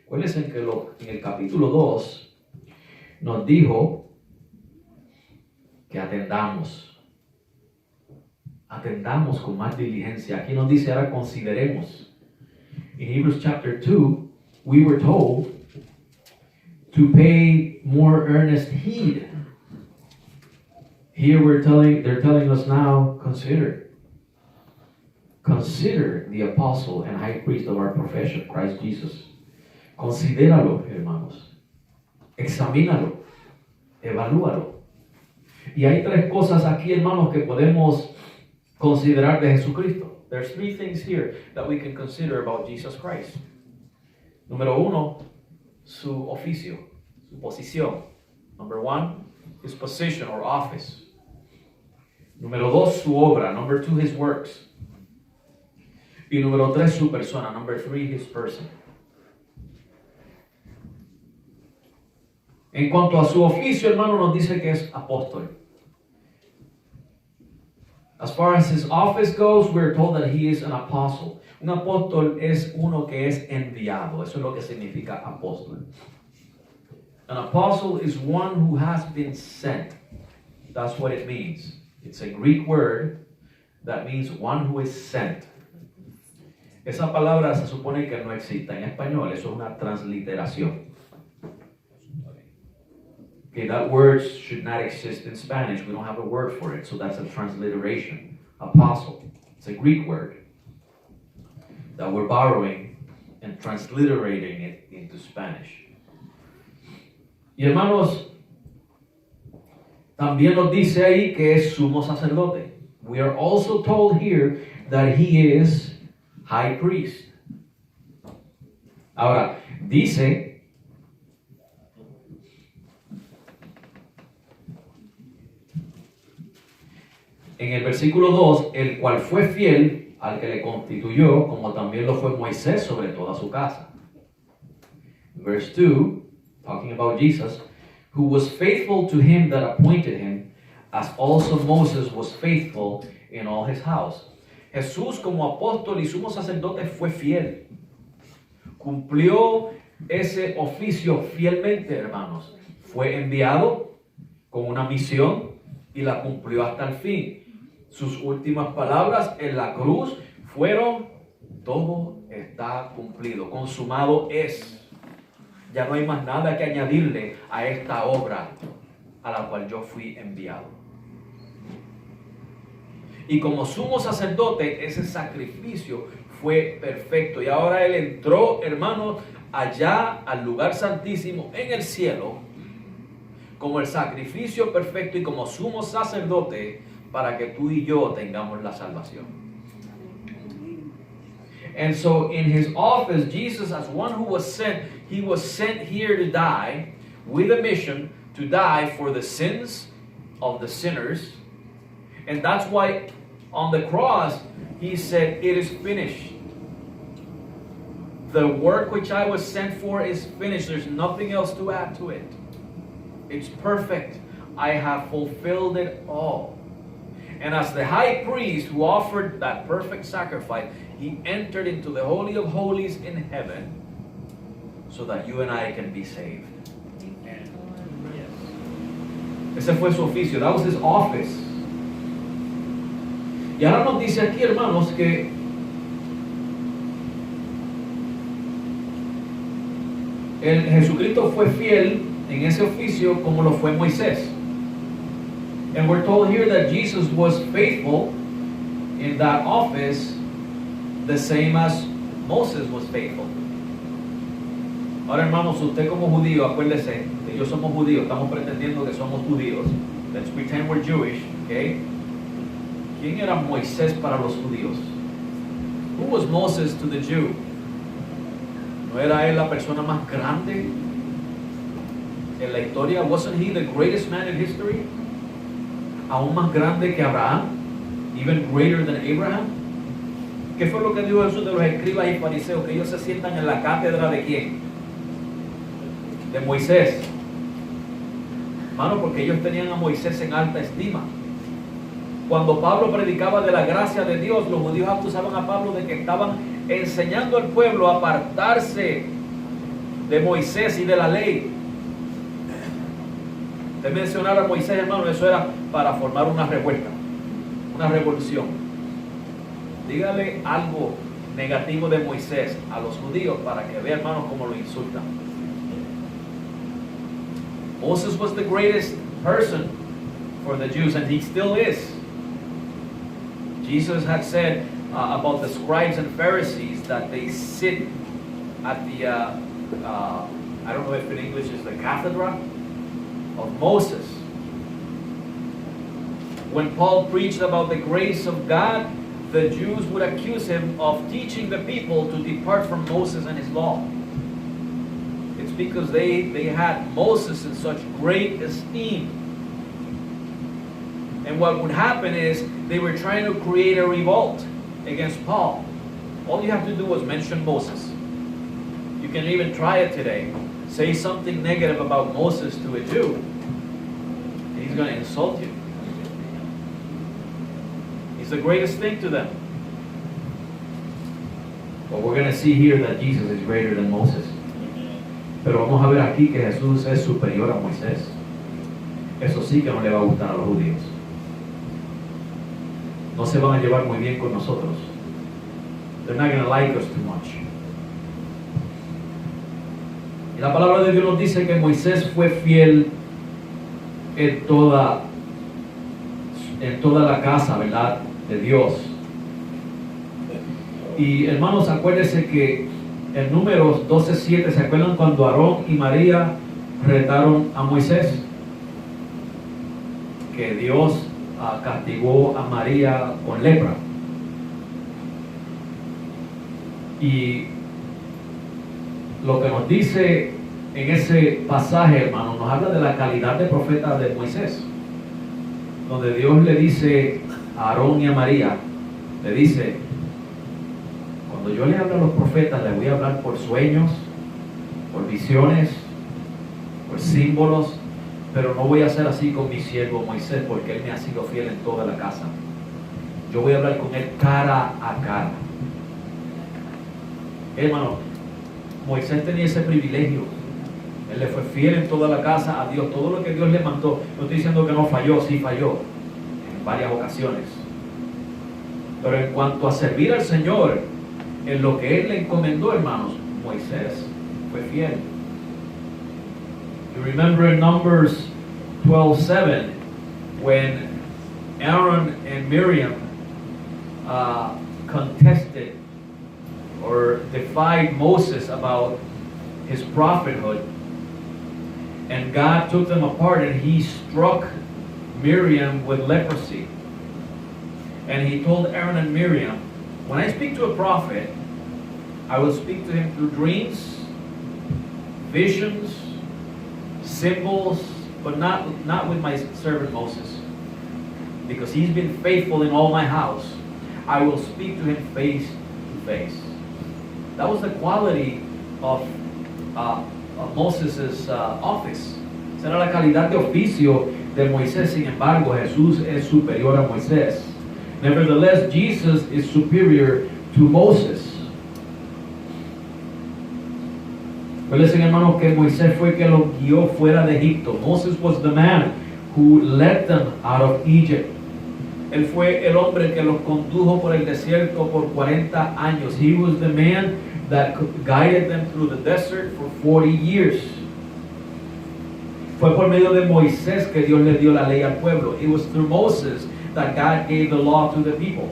A: Acuérdense que en el capítulo 2 nos dijo que atendamos con más diligencia. Aquí nos dice ahora consideremos. In Hebrews chapter 2, we were told to pay more earnest heed. Here they're telling us now, consider the apostle and high priest of our profession, Christ Jesus. Considéralo, hermanos. Examínalo. Evalúalo. Y hay tres cosas aquí, hermanos, que podemos considerar de Jesucristo. There's three things here that we can consider about Jesus Christ. Número uno, su oficio, su posición. Number one, his position or office. Número dos, su obra. Number two, his works. Y número tres, su persona. Number three, his person. En cuanto a su oficio, hermano, nos dice que es apóstol. As far as his office goes, we're told that he is an apostle. Un apóstol es uno que es enviado. Eso es lo que significa apóstol. An apostle is one who has been sent. That's what it means. It's a Greek word that means one who is sent. Esa palabra se supone que no existe en español. Eso es una transliteración. Okay, that word should not exist in Spanish. We don't have a word for it, so that's a transliteration. Apostle. It's a Greek word. that we're borrowing and transliterating it into Spanish. Y hermanos, también nos dice ahí que es sumo sacerdote. We are also told here that he is high priest. Ahora, dice en el versículo 2, el cual fue fiel al que le constituyó, como también lo fue Moisés sobre toda su casa. Verse 2, talking about Jesus, who was faithful to him that appointed him, as also Moses was faithful in all his house. Jesús como apóstol y sumo sacerdote fue fiel. Cumplió ese oficio fielmente, hermanos. Fue enviado con una misión y la cumplió hasta el fin. Sus últimas palabras en la cruz fueron: todo está cumplido, consumado es. Ya no hay más nada que añadirle a esta obra a la cual yo fui enviado. Y como sumo sacerdote, ese sacrificio fue perfecto. Y ahora Él entró, hermanos, allá al lugar santísimo en el cielo, como el sacrificio perfecto y como sumo sacerdote, para que tú y yo tengamos la salvación. And so in his office, Jesus, as one who was sent, he was sent here to die with a mission to die for the sins of the sinners. And that's why on the cross, he said, it is finished. The work which I was sent for is finished. There's nothing else to add to it. It's perfect. I have fulfilled it all. And as the high priest who offered that perfect sacrifice, he entered into the Holy of Holies in heaven so that you and I can be saved. Ese fue su oficio. That was his office. Y ahora nos dice aquí, hermanos, que Jesucristo fue fiel en ese oficio como lo fue Moisés. And we're told here that Jesus was faithful in that office the same as Moses was faithful. Ahora, hermanos, usted como judío, acuérdese que yo somos judíos, estamos pretendiendo que somos judíos. Let's pretend we're Jewish, okay? ¿Quién era Moisés para los judíos? Who was Moses to the Jew? ¿No era él la persona más grande en la historia? Wasn't he the greatest man in history? Aún más grande que Abraham, even greater than Abraham. ¿Qué fue lo que dijo Jesús de los escribas y fariseos? Que ellos se sientan en la cátedra de ¿quién? De Moisés. Hermano, porque ellos tenían a Moisés en alta estima. Cuando Pablo predicaba de la gracia de Dios, los judíos acusaban a Pablo de que estaban enseñando al pueblo a apartarse de Moisés y de la ley. De mencionar a Moisés, hermano, eso era para formar una revuelta, una revolución. Dígale algo negativo de Moisés a los judíos para que vean, hermanos, cómo lo insultan. Moses was the greatest person for the Jews, and he still is. Jesus had said about the scribes and Pharisees that they sit at the, I don't know if in English is the cathedra of Moses. When Paul preached about the grace of God, the Jews would accuse him of teaching the people to depart from Moses and his law. It's because they had Moses in such great esteem. And what would happen is they were trying to create a revolt against Paul. All you have to do was mention Moses. You can even try it today. Say something negative about Moses to a Jew, and he's going to insult you. He's the greatest thing to them. But we're going to see here that Jesus is greater than Moses. Pero vamos a ver aquí que Jesús es superior a Moisés. Eso sí que no le va a gustar a los judíos. No se van a llevar muy bien con nosotros. They're not going to like us too much. Y la palabra de Dios nos dice que Moisés fue fiel en toda la casa, ¿verdad?, de Dios. Y hermanos, acuérdense que en Números 12:7, ¿se acuerdan cuando Aarón y María retaron a Moisés? Que Dios castigó a María con lepra. Y lo que nos dice en ese pasaje, hermano, nos habla de la calidad de profeta de Moisés, donde Dios le dice a Aarón y a María, le dice: cuando yo le hablo a los profetas, les voy a hablar por sueños, por visiones, por símbolos, pero no voy a hacer así con mi siervo Moisés, porque él me ha sido fiel en toda la casa. Yo voy a hablar con él cara a cara. Hermano, Moisés tenía ese privilegio. Él le fue fiel en toda la casa a Dios. Todo lo que Dios le mandó, no estoy diciendo que no falló, sí falló en varias ocasiones. Pero en cuanto a servir al Señor, en lo que Él le encomendó, hermanos, Moisés fue fiel. You remember in Numbers 12:7, when Aaron and Miriam contested or defied Moses about his prophethood, and God took them apart and he struck Miriam with leprosy. And he told Aaron and Miriam, when I speak to a prophet, I will speak to him through dreams, visions, symbols, but not with my servant Moses. Because he's been faithful in all my house, I will speak to him face to face. That was the quality of Moses' office. Esa era la calidad de oficio de Moisés. Sin embargo, Jesús es superior a Moisés. Nevertheless, Jesus is superior to Moses. Recuerden, hermanos, que Moisés fue que los guió fuera de Egipto. Moses was the man who led them out of Egypt. Él fue el hombre que los condujo por el desierto por 40 años. He was the man that guided them through the desert for 40 years. Fue por medio de Moisés que Dios le dio la ley al pueblo. It was through Moses that God gave the law to the people.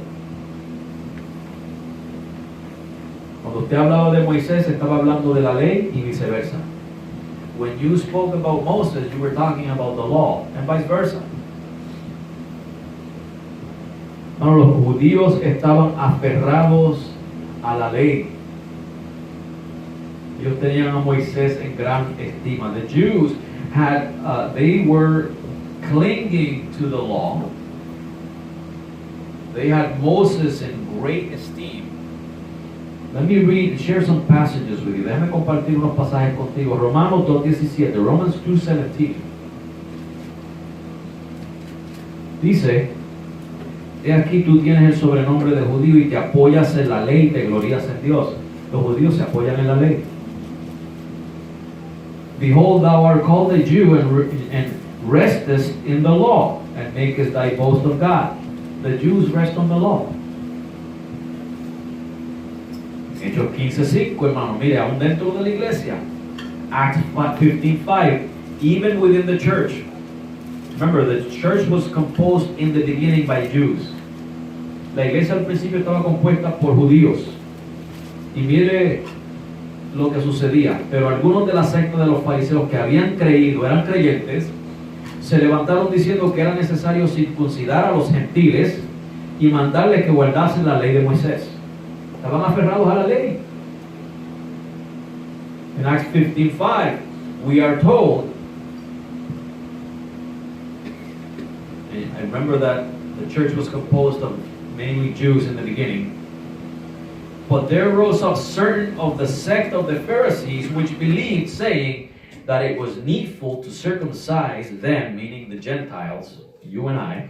A: Cuando usted hablaba de Moisés, estaba hablando de la ley y viceversa. When you spoke about Moses, you were talking about the law, and vice versa. No, los judíos estaban aferrados a la ley. Ellos tenían a Moisés en gran estima. The Jews had, they were clinging to the law. They had Moses in great esteem. Let me share some passages with you. Déjame compartir unos pasajes contigo. Romanos 2:17, Romans 2:17. Dice: he aquí tú tienes el sobrenombre de judío y te apoyas en la ley y te glorías en Dios. Los judíos se apoyan en la ley. Behold, thou art called a Jew and restest in the law and makest thy boast of God. The Jews rest on the law. Hechos 15:5, hermano, mire, aún dentro de la iglesia. Acts 15:5, even within the church. Remember, the church was composed in the beginning by Jews. La iglesia al principio estaba compuesta por judíos. Y mire lo que sucedía. Pero algunos de la secta de los fariseos que habían creído, eran creyentes, se levantaron diciendo que era necesario circuncidar a los gentiles y mandarles que guardasen la ley de Moisés. Estaban aferrados a la ley. In Acts 15:5, we are told, I remember that the church was composed of mainly Jews in the beginning. But there rose up certain of the sect of the Pharisees which believed, saying that it was needful to circumcise them, meaning the Gentiles, you and I,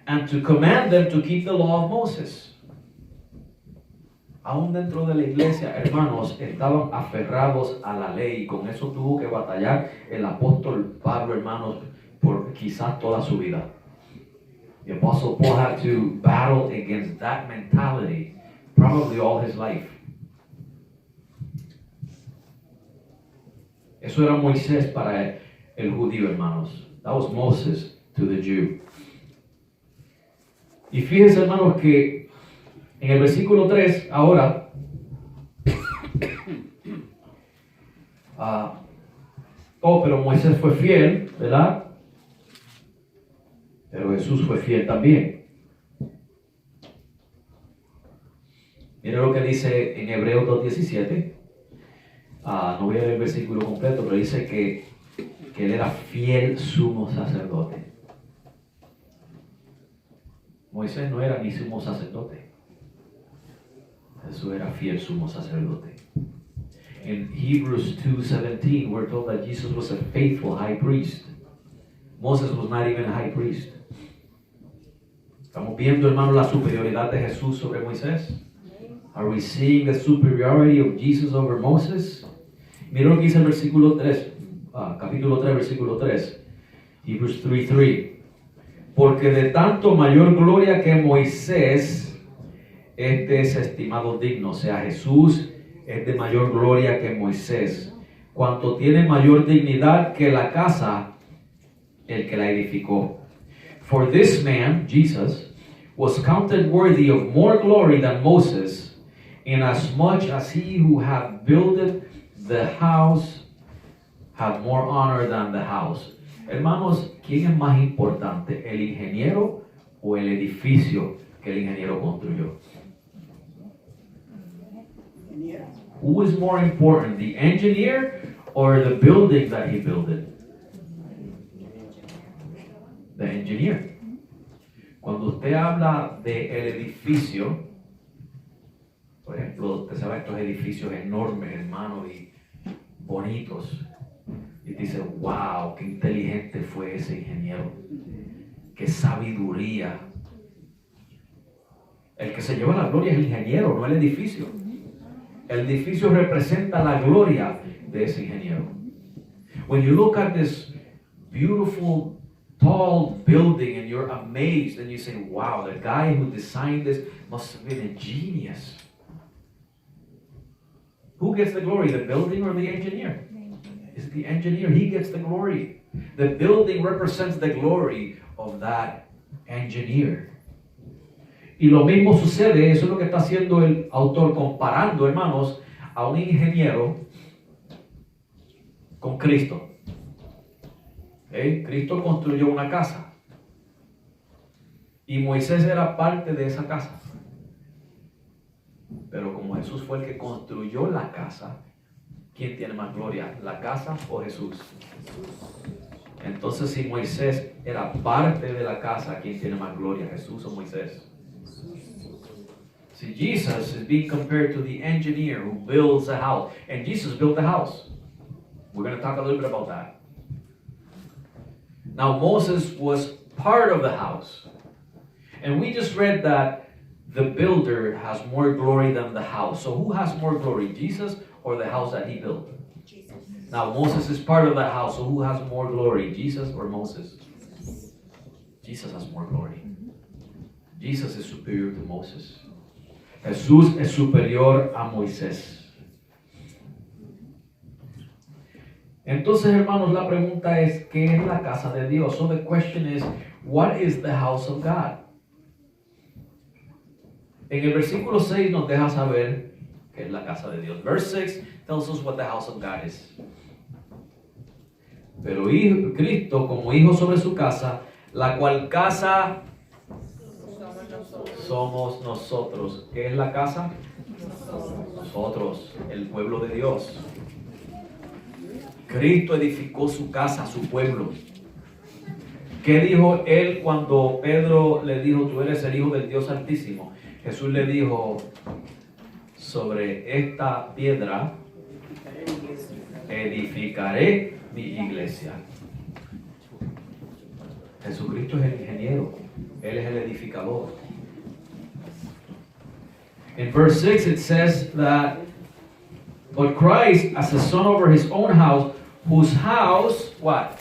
A: and to command them to keep the law of Moses. Aún dentro de la iglesia, hermanos, estaban aferrados a la ley, y con eso tuvo que batallar el apóstol Pablo, hermanos, por quizás toda su vida. The Apostle Paul had to battle against that mentality probably all his life. Eso era Moisés para el judío, hermanos. That was Moses to the Jew. Y fíjense, hermanos, que En el versículo 3, ahora, pero Moisés fue fiel, ¿verdad? Pero Jesús fue fiel también. Mira lo que dice en Hebreos 2:17. No voy a leer el versículo completo, pero dice que él era fiel sumo sacerdote. Moisés no era ni sumo sacerdote. Jesús era fiel sumo sacerdote. In Hebrews 2:17, we're told that Jesus was a faithful high priest. Moses was not even a high priest. Estamos viendo, hermano, la superioridad de Jesús sobre Moisés. Are we seeing the superiority of Jesus over Moses? Mira lo que dice el versículo 3, capítulo 3, versículo 3. Hebrews 3:3. Porque de tanto mayor gloria que Moisés, este es estimado digno. O sea, Jesús es de mayor gloria que Moisés, cuanto tiene mayor dignidad que la casa, el que la edificó. For this man, Jesus, was counted worthy of more glory than Moses, inasmuch as he who hath builded the house hath more honor than the house. Hermanos, ¿quién es más importante, el ingeniero o el edificio que el ingeniero construyó? Who is more important, the engineer or the building that he built? The engineer. Cuando usted habla del edificio, por ejemplo, usted sabe estos edificios enormes, hermanos, y bonitos, y dice, wow, qué inteligente fue ese ingeniero, qué sabiduría. El que se lleva la gloria es el ingeniero, no el edificio. El edificio representa la gloria de ese ingeniero. When you look at this beautiful, tall building and you're amazed and you say, wow, the guy who designed this must have been a genius. Who gets the glory, the building or the engineer? It's the engineer. He gets the glory. The building represents the glory of that engineer. Y lo mismo sucede, eso es lo que está haciendo el autor, comparando, hermanos, a un ingeniero con Cristo. ¿Okay? Cristo construyó una casa y Moisés era parte de esa casa. Pero como Jesús fue el que construyó la casa, ¿quién tiene más gloria? ¿La casa o Jesús? Entonces, si Moisés era parte de la casa, ¿quién tiene más gloria? ¿Jesús o Moisés? See, Jesus is being compared to the engineer who builds a house. And Jesus built the house. We're going to talk a little bit about that. Now, Moses was part of the house. And we just read that the builder has more glory than the house. So who has more glory, Jesus or the house that he built? Jesus. Now, Moses is part of the house. So who has more glory, Jesus or Moses? Jesus has more glory. Jesus is superior to Moses. Jesús es superior a Moisés. Entonces, hermanos, la pregunta es, ¿qué es la casa de Dios? So the question is, what is the house of God? En el versículo 6 nos deja saber qué es la casa de Dios. Verse 6 tells us what the house of God is. Pero Cristo, como hijo sobre su casa, la cual casa somos nosotros. ¿Qué es la casa? Nosotros, el pueblo de Dios. Cristo edificó su casa, su pueblo. ¿Qué dijo él cuando Pedro le dijo, tú eres el hijo del Dios Altísimo? Jesús le dijo, sobre esta piedra edificaré mi iglesia. Jesucristo es el ingeniero, él es el edificador. In verse 6 it says that, but Christ as a son over his own house, whose house, what?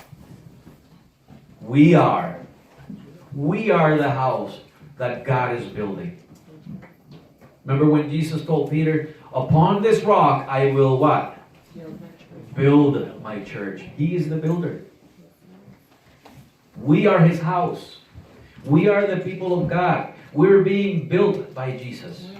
A: We are. We are the house that God is building. Remember when Jesus told Peter, upon this rock I will what? Build my church. He is the builder. We are his house. We are the people of God. We're being built by Jesus.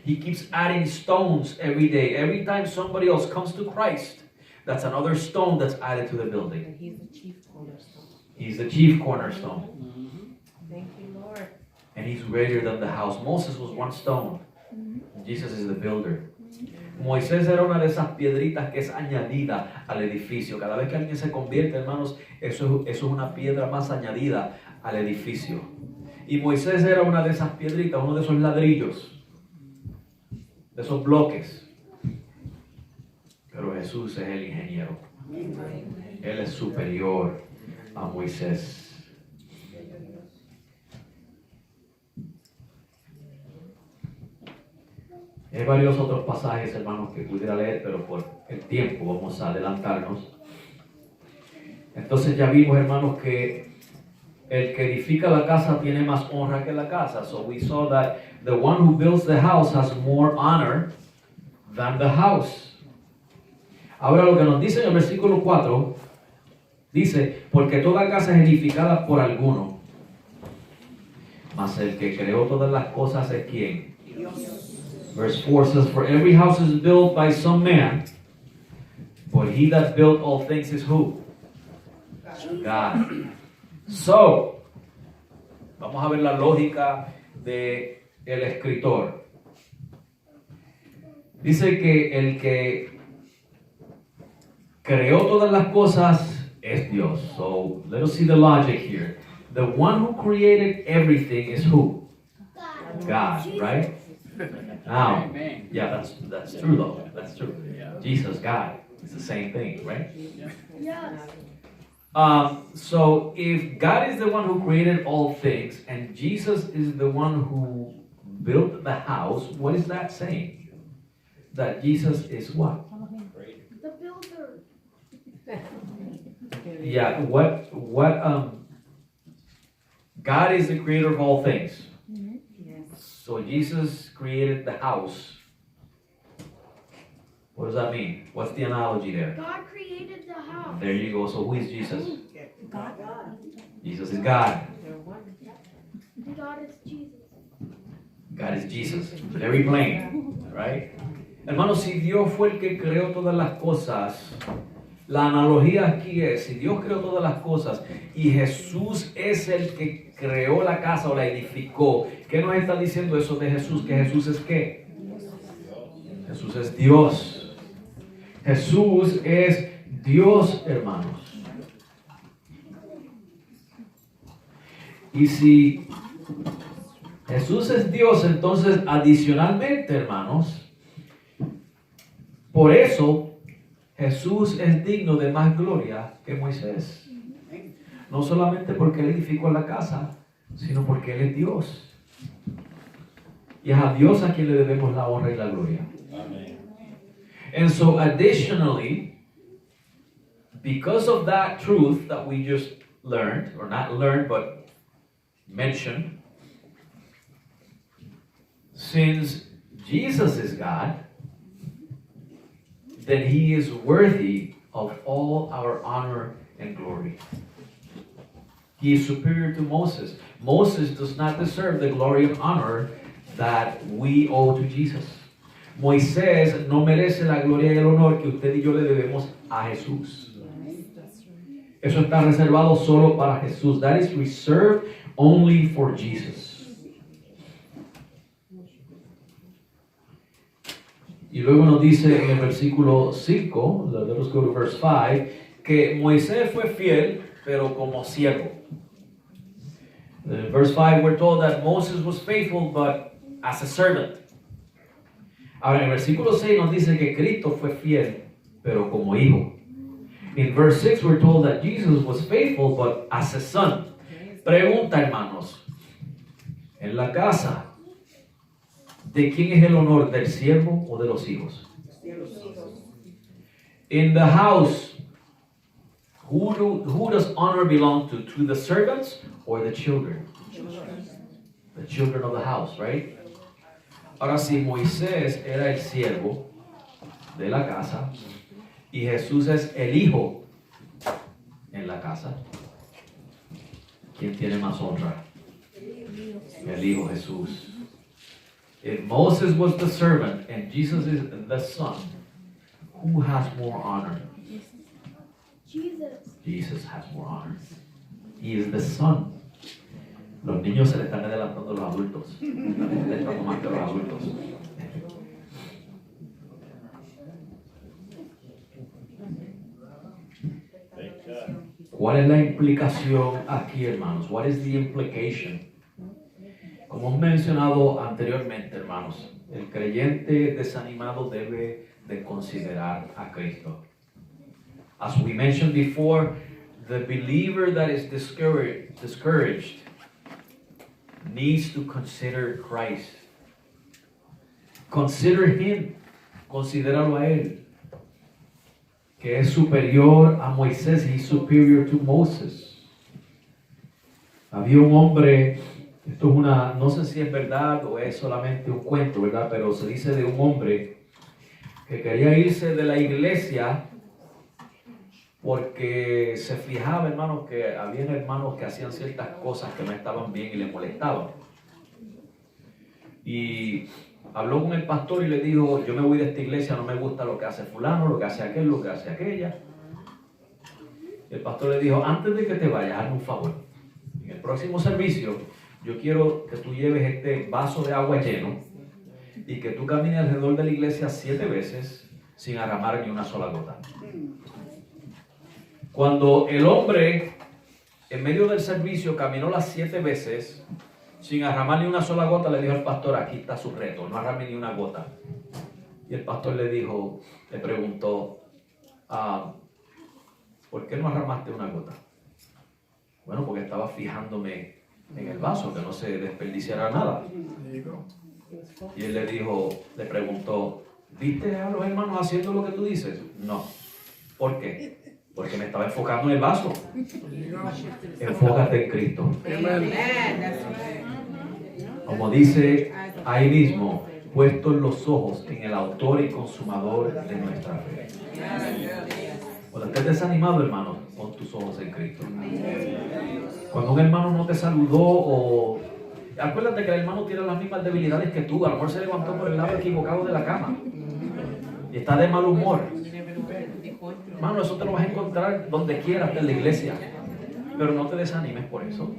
A: He keeps adding stones every day. Every time somebody else comes to Christ, that's another stone that's added to the building.
B: And he's the chief cornerstone.
A: He's the chief cornerstone.
B: Thank you, Lord.
A: And he's greater than the house. Moses was one stone. Jesus is the builder. Moisés era una de esas piedritas que es añadida al edificio. Cada vez que alguien se convierte, hermanos, eso es una piedra más añadida al edificio. Y Moisés era una de esas piedritas, uno de esos ladrillos, de esos bloques. Pero Jesús es el ingeniero. Él es superior a Moisés. Hay varios otros pasajes, hermanos, que pudiera leer, pero por el tiempo vamos a adelantarnos. Entonces ya vimos, hermanos, que el que edifica la casa tiene más honra que la casa. So we saw that the one who builds the house has more honor than the house. Ahora lo que nos dice en el versículo 4, dice, porque toda casa es edificada por alguno, mas el que creó todas las cosas es ¿quién?
B: Dios.
A: Verse 4 says, for every house is built by some man, but he that built all things is who? God. So, vamos a ver la lógica de el escritor. Dice que el que creó todas las cosas es Dios. So, let us see the logic here. The one who created everything is who? God, right? Now, yeah, that's true though. That's true. Jesus, God, it's the same thing, right?
C: Yes.
A: So if God is the one who created all things and Jesus is the one who built the house, what is that saying? That Jesus is what?
C: The builder.
A: Yeah, God is the creator of all things. So Jesus created the house. What does that mean? What's the analogy there?
C: God created the house.
A: There you go. So who is Jesus?
B: God.
A: Jesus is God.
C: God is Jesus.
A: God is Jesus. Very plain, right? Hermanos, si Dios fue el que creó todas las cosas, la analogía aquí es, si Dios creó todas las cosas y Jesús es el que creó la casa o la edificó, ¿qué nos está diciendo eso de Jesús? ¿Que Jesús es qué? Jesús es Dios. Jesús es Dios, hermanos. Y si Jesús es Dios, entonces adicionalmente, hermanos, por eso Jesús es digno de más gloria que Moisés. No solamente porque Él edificó la casa, sino porque Él es Dios. Y es a Dios a quien le debemos la honra y la gloria.
D: Amen.
A: And so additionally, because of that truth that we just learned, or not learned, but mentioned, since Jesus is God, then He is worthy of all our honor and glory. He is superior to Moses. Moses does not deserve the glory and honor that we owe to Jesus. Moisés no merece la gloria y el honor que usted y yo le debemos a Jesús. Eso está reservado solo para Jesús. That is reserved only for Jesus. Y luego nos dice en el versículo 5, let us go to verse 5, que Moisés fue fiel, pero como siervo. In verse 5, we're told that Moses was faithful, but as a servant. Ahora, en el versículo 6 nos dice que Cristo fue fiel, pero como hijo. In verse 6, we're told that Jesus was faithful, but as a son. Pregunta, hermanos, en la casa, ¿de quién es el honor, del siervo o de los hijos? In the house, who does honor belong to? To the servants or the children? The children of the house, right? Ahora, si Moisés era el siervo de la casa y Jesús es el hijo en la casa, ¿quién tiene más honra? El hijo Jesús. If Moses was the servant and Jesus is the son, who has more honor?
C: Jesus.
A: Jesus has more honor. He is the son. Los niños se le están adelantando a los adultos. Le están tomando a los adultos. ¿Cuál es la implicación aquí, hermanos? What is the implication? Como hemos mencionado anteriormente, hermanos, el creyente desanimado debe de considerar a Cristo. As we mentioned before, the believer that is discouraged needs to consider Christ. Consider Him. Considéralo a Él. Que es superior a Moisés. He's superior to Moses. Había un hombre, esto es no sé si es verdad o es solamente un cuento, ¿verdad? Pero se dice de un hombre que quería irse de la iglesia porque se fijaba, hermanos, que había hermanos que hacían ciertas cosas que no estaban bien y le molestaban. Y habló con el pastor y le dijo, yo me voy de esta iglesia, no me gusta lo que hace fulano, lo que hace aquel, lo que hace aquella. Y el pastor le dijo, antes de que te vayas, hazme un favor. En el próximo servicio, yo quiero que tú lleves este vaso de agua lleno y que tú camines alrededor de la iglesia 7 veces sin derramar ni una sola gota. Cuando el hombre, en medio del servicio, caminó las 7 veces sin derramar ni una sola gota, le dijo al pastor, aquí está su reto, no derrame ni una gota. Y el pastor le preguntó, ¿por qué no derramaste una gota? Bueno, porque estaba fijándome en el vaso, que no se desperdiciara nada. Y él le preguntó, ¿viste a los hermanos haciendo lo que tú dices? No. ¿Por qué? Porque me estaba enfocando en el vaso. Enfócate en Cristo. Como dice ahí mismo, puestos los ojos en el autor y consumador de nuestra fe. Cuando estés desanimado, hermano, pon tus ojos en Cristo. Cuando un hermano no te saludó acuérdate que el hermano tiene las mismas debilidades que tú. A lo mejor se levantó por el lado equivocado de la cama y está de mal humor. Hermano, eso te lo vas a encontrar donde quieras, hasta en la iglesia. Pero no te desanimes por eso.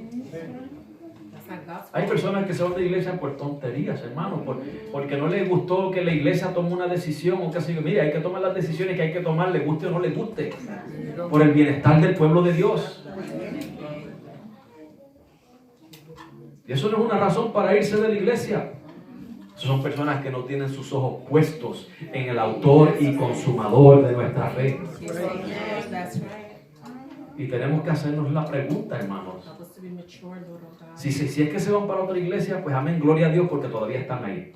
A: Hay personas que se van de iglesia por tonterías, hermano, porque no les gustó que la iglesia tomó una decisión o que así. Mire, hay que tomar las decisiones que hay que tomar, le guste o no le guste, por el bienestar del pueblo de Dios. Y eso no es una razón para irse de la iglesia. Son personas que no tienen sus ojos puestos en el autor y consumador de nuestra fe. Y tenemos que hacernos la pregunta, hermanos. Si es que se van para otra iglesia, pues amén, gloria a Dios, porque todavía están ahí.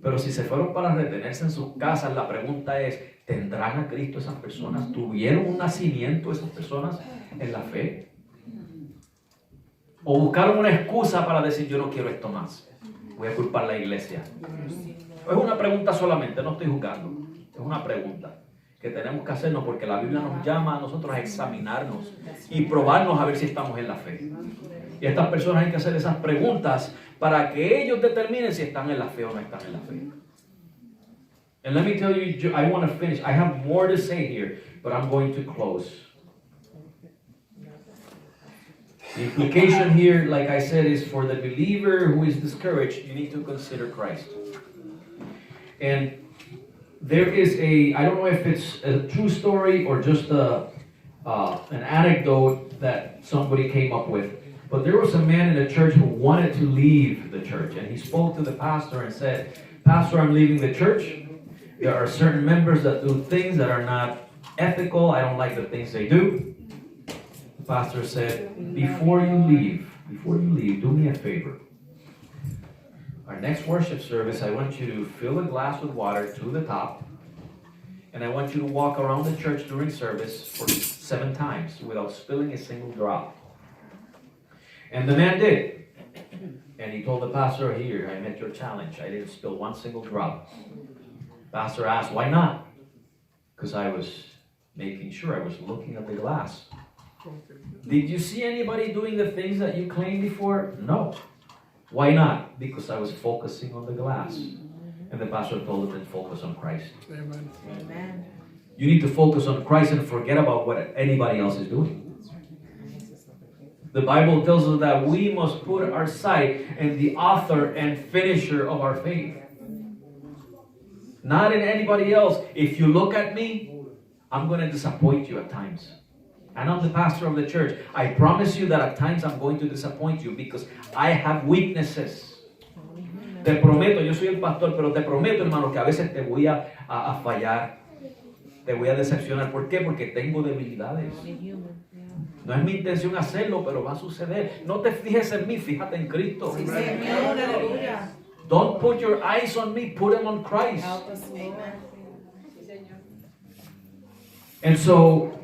A: Pero si se fueron para retenerse en sus casas, la pregunta es, ¿tendrán a Cristo esas personas? ¿Tuvieron un nacimiento esas personas en la fe? ¿O buscaron una excusa para decir, yo no quiero esto más? Voy a culpar a la iglesia. Es una pregunta solamente, no estoy juzgando. Es una pregunta que tenemos que hacernos porque la Biblia nos llama a nosotros a examinarnos y probarnos a ver si estamos en la fe. Y a estas personas hay que hacer esas preguntas para que ellos determinen si están en la fe o no están en la fe. And let me tell you, I want to finish. I have more to say here, but I'm going to close. The implication here, like I said, is for the believer who is discouraged, you need to consider Christ. And there is I don't know if it's a true story or just an anecdote that somebody came up with, but there was a man in the church who wanted to leave the church, and he spoke to the pastor and said, Pastor, I'm leaving the church. There are certain members that do things that are not ethical. I don't like the things they do. The pastor said, before you leave, do me a favor. Our next worship service, I want you to fill a glass with water to the top, and I want you to walk around the church during service for 7 times without spilling a single drop. And the man did. And he told the pastor, here, I met your challenge. I didn't spill one single drop. Pastor asked, why not? Because I was making sure, I was looking at the glass. Did you see anybody doing the things that you claimed before? No. Why not? Because I was focusing on the glass. And the pastor told him to focus on Christ.
D: Amen.
B: Amen.
A: You need to focus on Christ and forget about what anybody else is doing. The Bible tells us that we must put our sight in the author and finisher of our faith. Not in anybody else. If you look at me, I'm going to disappoint you at times. And I'm the pastor of the church. I promise you that at times I'm going to disappoint you because I have weaknesses. Te prometo, yo soy el pastor, pero te prometo, hermano, que a veces te voy a fallar. Te voy a decepcionar. ¿Por qué? Porque tengo debilidades. No es mi intención hacerlo, pero va a suceder. No te fijes en mí, fíjate en Cristo.
B: Sí, Señor, aleluya.
A: Don't put your eyes on me, put them on Christ.
B: Help us, Lord. Sí, Señor.
A: And so,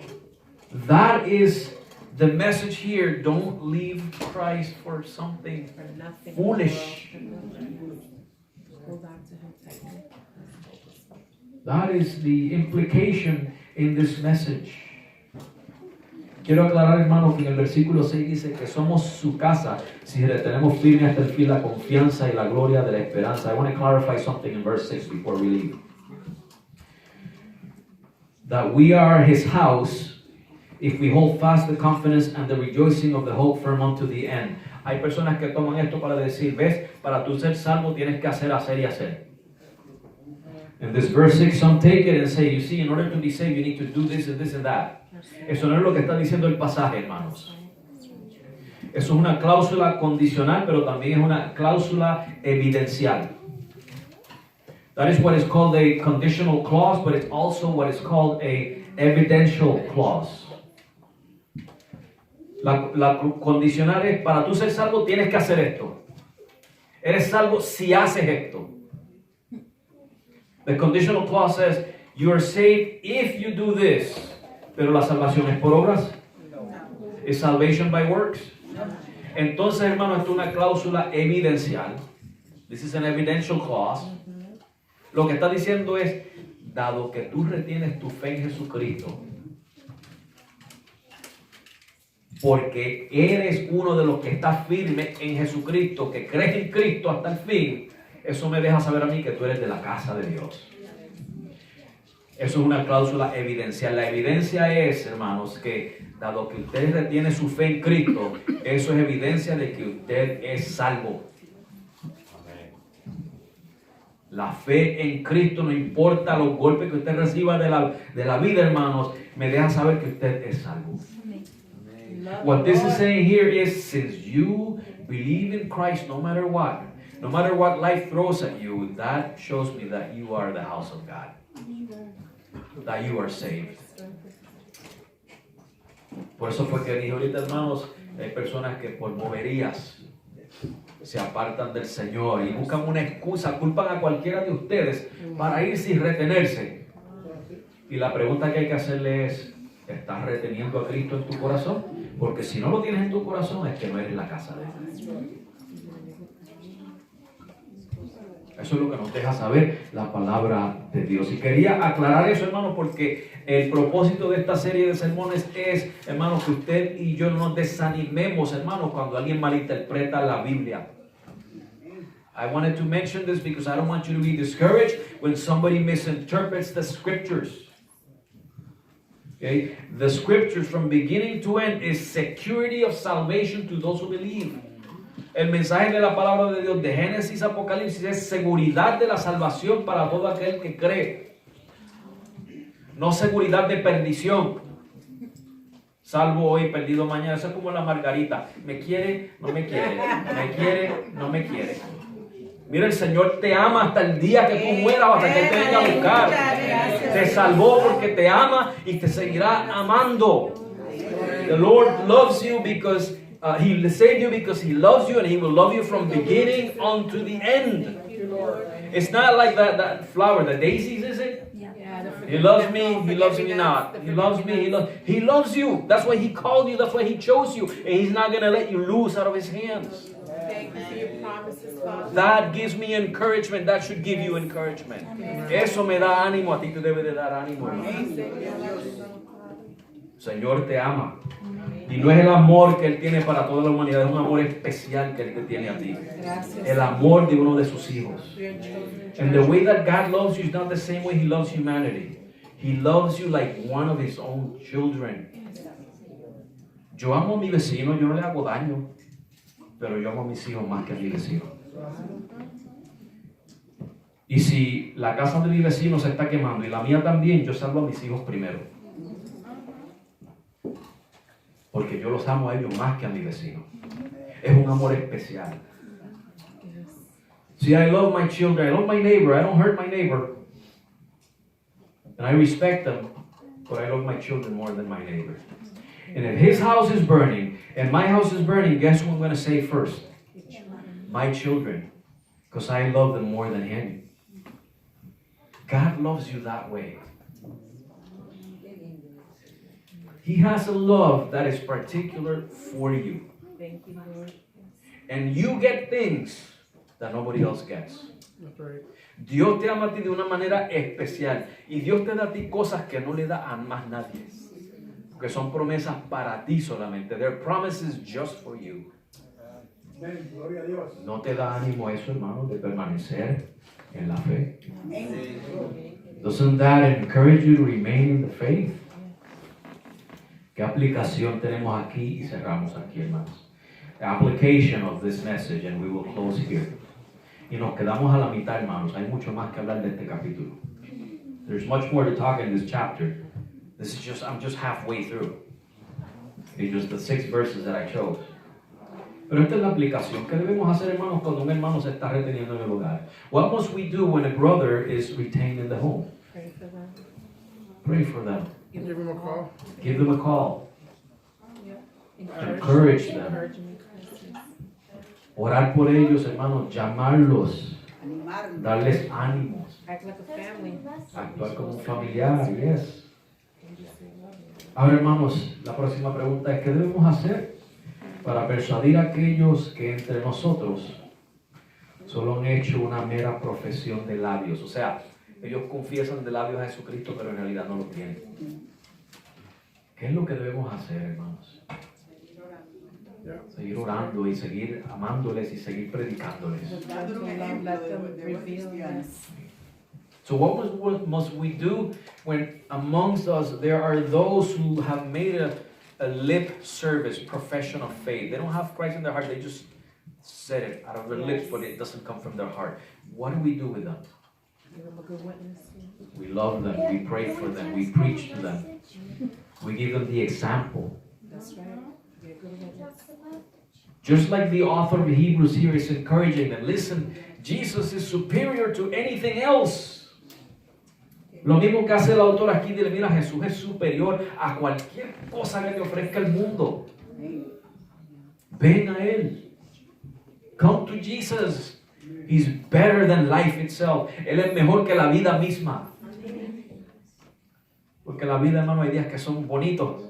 A: that is the message here. Don't leave Christ for something
B: For nothing.
A: foolish.
B: Hold on to him tightly.
A: That is the implication in this message. Quiero aclarar, hermano, que en el versículo 6 dice que somos su casa si retenemos firme hasta el fin la confianza y la gloria de la esperanza. I want to clarify something in verse 6 before we leave. That we are his house if we hold fast the confidence and the rejoicing of the hope firm unto the end. Hay personas que toman esto para decir, ves, para tú ser salvo tienes que hacer y hacer. In this verse 6, some take it and say, you see, in order to be saved, you need to do this and this and that. Eso no es lo que está diciendo el pasaje, hermanos. Eso es una cláusula condicional, pero también es una cláusula evidencial. That is what is called a conditional clause, but it's also what is called a evidential clause. La condicional es, para tú ser salvo tienes que hacer esto. Eres salvo si haces esto. The conditional clause says, you are saved if you do this. Pero la salvación es por obras. Is salvation by works? Entonces, hermano, esto es una cláusula evidencial. This is an evidential clause. Lo que está diciendo es, dado que tú retienes tu fe en Jesucristo, porque eres uno de los que está firme en Jesucristo, que crees en Cristo hasta el fin, eso me deja saber a mí que tú eres de la casa de Dios. Eso es una cláusula evidencial. La evidencia es, hermanos, que dado que usted retiene su fe en Cristo, eso es evidencia de que usted es salvo. La fe en Cristo, no importa los golpes que usted reciba de la vida, hermanos, me deja saber que usted es salvo. What this is saying here is, since you believe in Christ, no matter what life throws at you, that shows me that you are the house of God. That you are saved. Por eso fue que dije ahorita, hermanos, hay personas que por boberías se apartan del Señor y buscan una excusa, culpan a cualquiera de ustedes para ir sin retenerse. Y la pregunta que hay que hacerle es, ¿estás reteniendo a Cristo en tu corazón? Porque si no lo tienes en tu corazón es que no eres la casa de Él. Eso es lo que nos deja saber la palabra de Dios. Y quería aclarar eso, hermano, porque el propósito de esta serie de sermones es, hermano, que usted y yo no nos desanimemos, hermano, cuando alguien malinterpreta la Biblia. I wanted to mention this because I don't want you to be discouraged when somebody misinterprets the scriptures. Okay? The scriptures from beginning to end is security of salvation to those who believe. El mensaje de la palabra de Dios de Génesis a Apocalipsis es seguridad de la salvación para todo aquel que cree. No seguridad de perdición. Salvo hoy, perdido mañana. Eso es como la margarita. Me quiere, no me quiere. Me quiere, no me quiere. Mira, el Señor te ama hasta el día que tú mueras, hasta que Él te venga a buscar. Te salvó porque te ama y te seguirá amando. The Lord loves you because He saved you because He loves you, and He will love you from beginning on to the end. It's not like that flower, the daisies, is it? He loves me, He loves me not. He loves me, He loves you. That's why He called you, that's why He chose you. And He's not going to let you lose out of His hands.
B: Thank you for your promises, Father.
A: That gives me encouragement. That should give you encouragement. Eso me da ánimo. A ti te debe de dar ánimo. Señor te ama. Y no es el amor que Él tiene para toda la humanidad, es un amor especial que Él te tiene a ti.
B: Gracias.
A: El amor de uno de sus hijos.
B: For your children.
A: And the way that God loves you is not the same way He loves humanity. He loves you like one of His own children. Yo amo a mi vecino, yo no le hago daño, pero yo amo a mis hijos más que a mi vecino. Y si la casa de mi vecino se está quemando y la mía también, yo salvo a mis hijos primero. Porque yo los amo a ellos más que a mi vecino. Es un amor especial. See, I love my children, I love my neighbor, I don't hurt my neighbor. And I respect them, but I love my children more than my neighbor. And if his house is burning and my house is burning, guess who I'm going to save first? My children. Because I love them more than him. God loves you that way. He has a love that is particular for you.
B: Thank you, Lord.
A: And you get things that nobody else gets.
D: That's right.
A: Dios te ama a ti de una manera especial. Y Dios te da a ti cosas que no le da a más nadie. Porque son promesas para ti solamente. They're promises just for you.
D: Amén. Gloria a Dios.
A: ¿No te da ánimo eso, hermano, de permanecer en la fe? Doesn't that encourage you to remain in the faith? ¿Qué aplicación tenemos aquí? Y cerramos aquí, hermanos. The application of this message, and we will close here. Y nos quedamos a la mitad, hermanos. Hay mucho más que hablar de este capítulo. There's much more to talk in this chapter. I'm just halfway through. It's just the 6 verses that I chose. Pero esta es la aplicación. ¿Qué debemos hacer, hermanos, cuando un hermano se está reteniendo en el hogar? What must we do when a brother is retained in the home?
B: Pray for them.
A: Pray for them.
D: Give him a call.
A: Give them a call.
B: Encourage
A: them.
B: Encouragement. Yes.
A: Orar por ellos, hermanos. Llamarlos. Darles ánimos.
B: Act like a family.
A: Actuar como un familiar. Yes. Ahora, hermanos, la próxima pregunta es: ¿qué debemos hacer para persuadir a aquellos que entre nosotros solo han hecho una mera profesión de labios? O sea, ellos confiesan de labios a Jesucristo, pero en realidad no lo tienen. ¿Qué es lo que debemos hacer, hermanos? Seguir orando y seguir amándoles y seguir predicándoles.
B: Let them reveal this.
A: So what must we do when amongst us there are those who have made a lip service profession of faith? They don't have Christ in their heart. They just said it out of their lips, but it doesn't come from their heart. What do we do with them?
B: Give them a good witness.
A: We love them. We pray for them. We preach to them. We give them the example.
B: That's right. Be a good witness.
A: Just like the author of Hebrews here is encouraging them. Listen, Jesus is superior to anything else. Lo mismo que hace el autor aquí, dile, mira, Jesús es superior a cualquier cosa que te ofrezca el mundo. Ven a Él. Come to Jesus. He's better than life itself. Él es mejor que la vida misma. Porque la vida, hermano, hay días que son bonitos.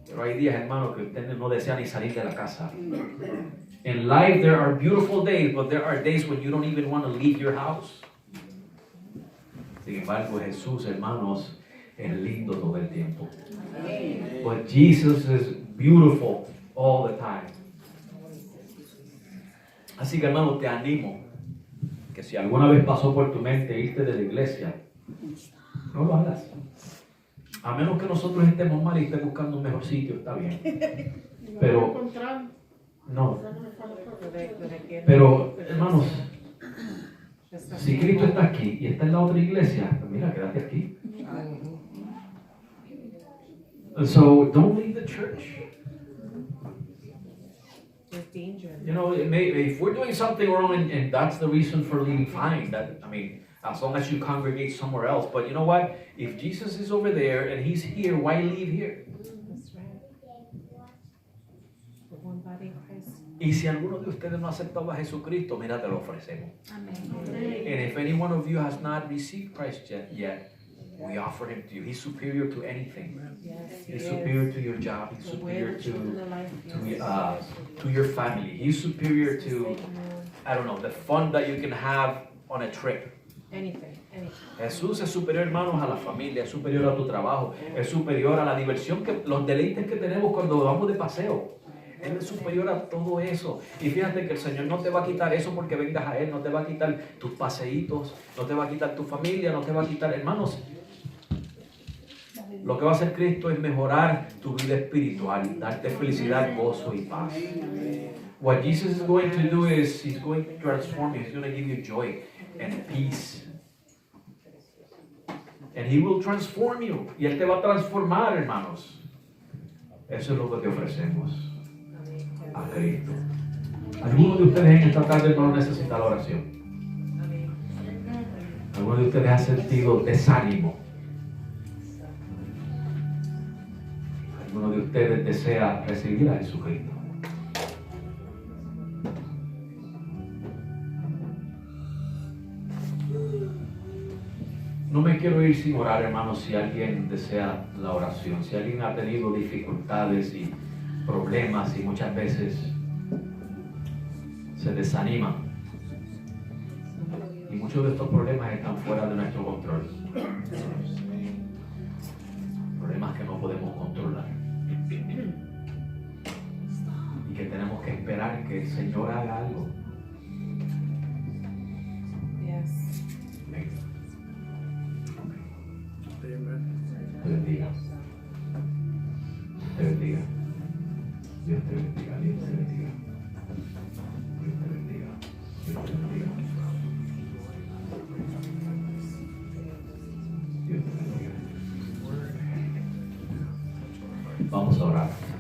A: Pero hay días, hermano, que usted no desea ni salir de la casa. In life, there are beautiful days, but there are days when you don't even want to leave your house. Sin embargo, Jesús, hermanos, es lindo todo el tiempo. But Jesus is beautiful all the time. Así que, hermano, te animo que si alguna vez pasó por tu mente irte de la iglesia, no lo hagas. A menos que nosotros estemos mal y estés buscando un mejor sitio, está bien. Pero, no. Pero, hermanos, si Cristo está aquí y está en la otra iglesia, pues mira, quédate aquí. And so, don't leave the church.
B: There's danger.
A: You know, if we're doing something wrong and that's the reason for leaving, fine. That, I mean, as long as you congregate somewhere else. But you know what? If Jesus is over there and He's here, why leave here?
B: That's right. The one body of Christ.
A: Y si alguno de ustedes no ha aceptado a Jesucristo, mira, te lo ofrecemos. And if any one of you has not received Christ yet, we offer Him to you. He's superior to anything.
B: Yes,
A: He's superior to your job. He's
B: The way
A: superior
B: that you live the life, yes.
A: to your family. He's superior to, I don't know, the fun that you can have on a trip.
B: Anything.
A: Jesús es superior, hermanos, a la familia, es superior a tu trabajo, es superior a la diversión, los deleites que tenemos cuando vamos de paseo. Él es superior a todo eso. Y fíjate que el Señor no te va a quitar eso porque vengas a Él, no te va a quitar tus paseitos, no te va a quitar tu familia, no te va a quitar, hermanos. Lo que va a hacer Cristo es mejorar tu vida espiritual, darte felicidad, gozo y paz. What Jesus is going to do is He's going to transform you. He's going to give you joy and peace. And He will transform you. Y Él te va a transformar, hermanos. Eso es lo que te ofrecemos a Cristo. ¿Alguno de ustedes en esta tarde no necesita la oración? ¿Alguno de ustedes ha sentido desánimo? ¿Alguno de ustedes desea recibir a Jesucristo? No me quiero ir sin orar, hermanos, si alguien desea la oración. Si alguien ha tenido dificultades y problemas y muchas veces se desanima. Y muchos de estos problemas están fuera de nuestro control. Problemas que no podemos controlar. Y que tenemos que esperar que el Señor haga algo.
B: Yes.
A: Te bendiga. Te bendiga. Dios te bendiga. Dios te bendiga. Dios te bendiga. Dios te bendiga. Dios te bendiga. Vamos a orar.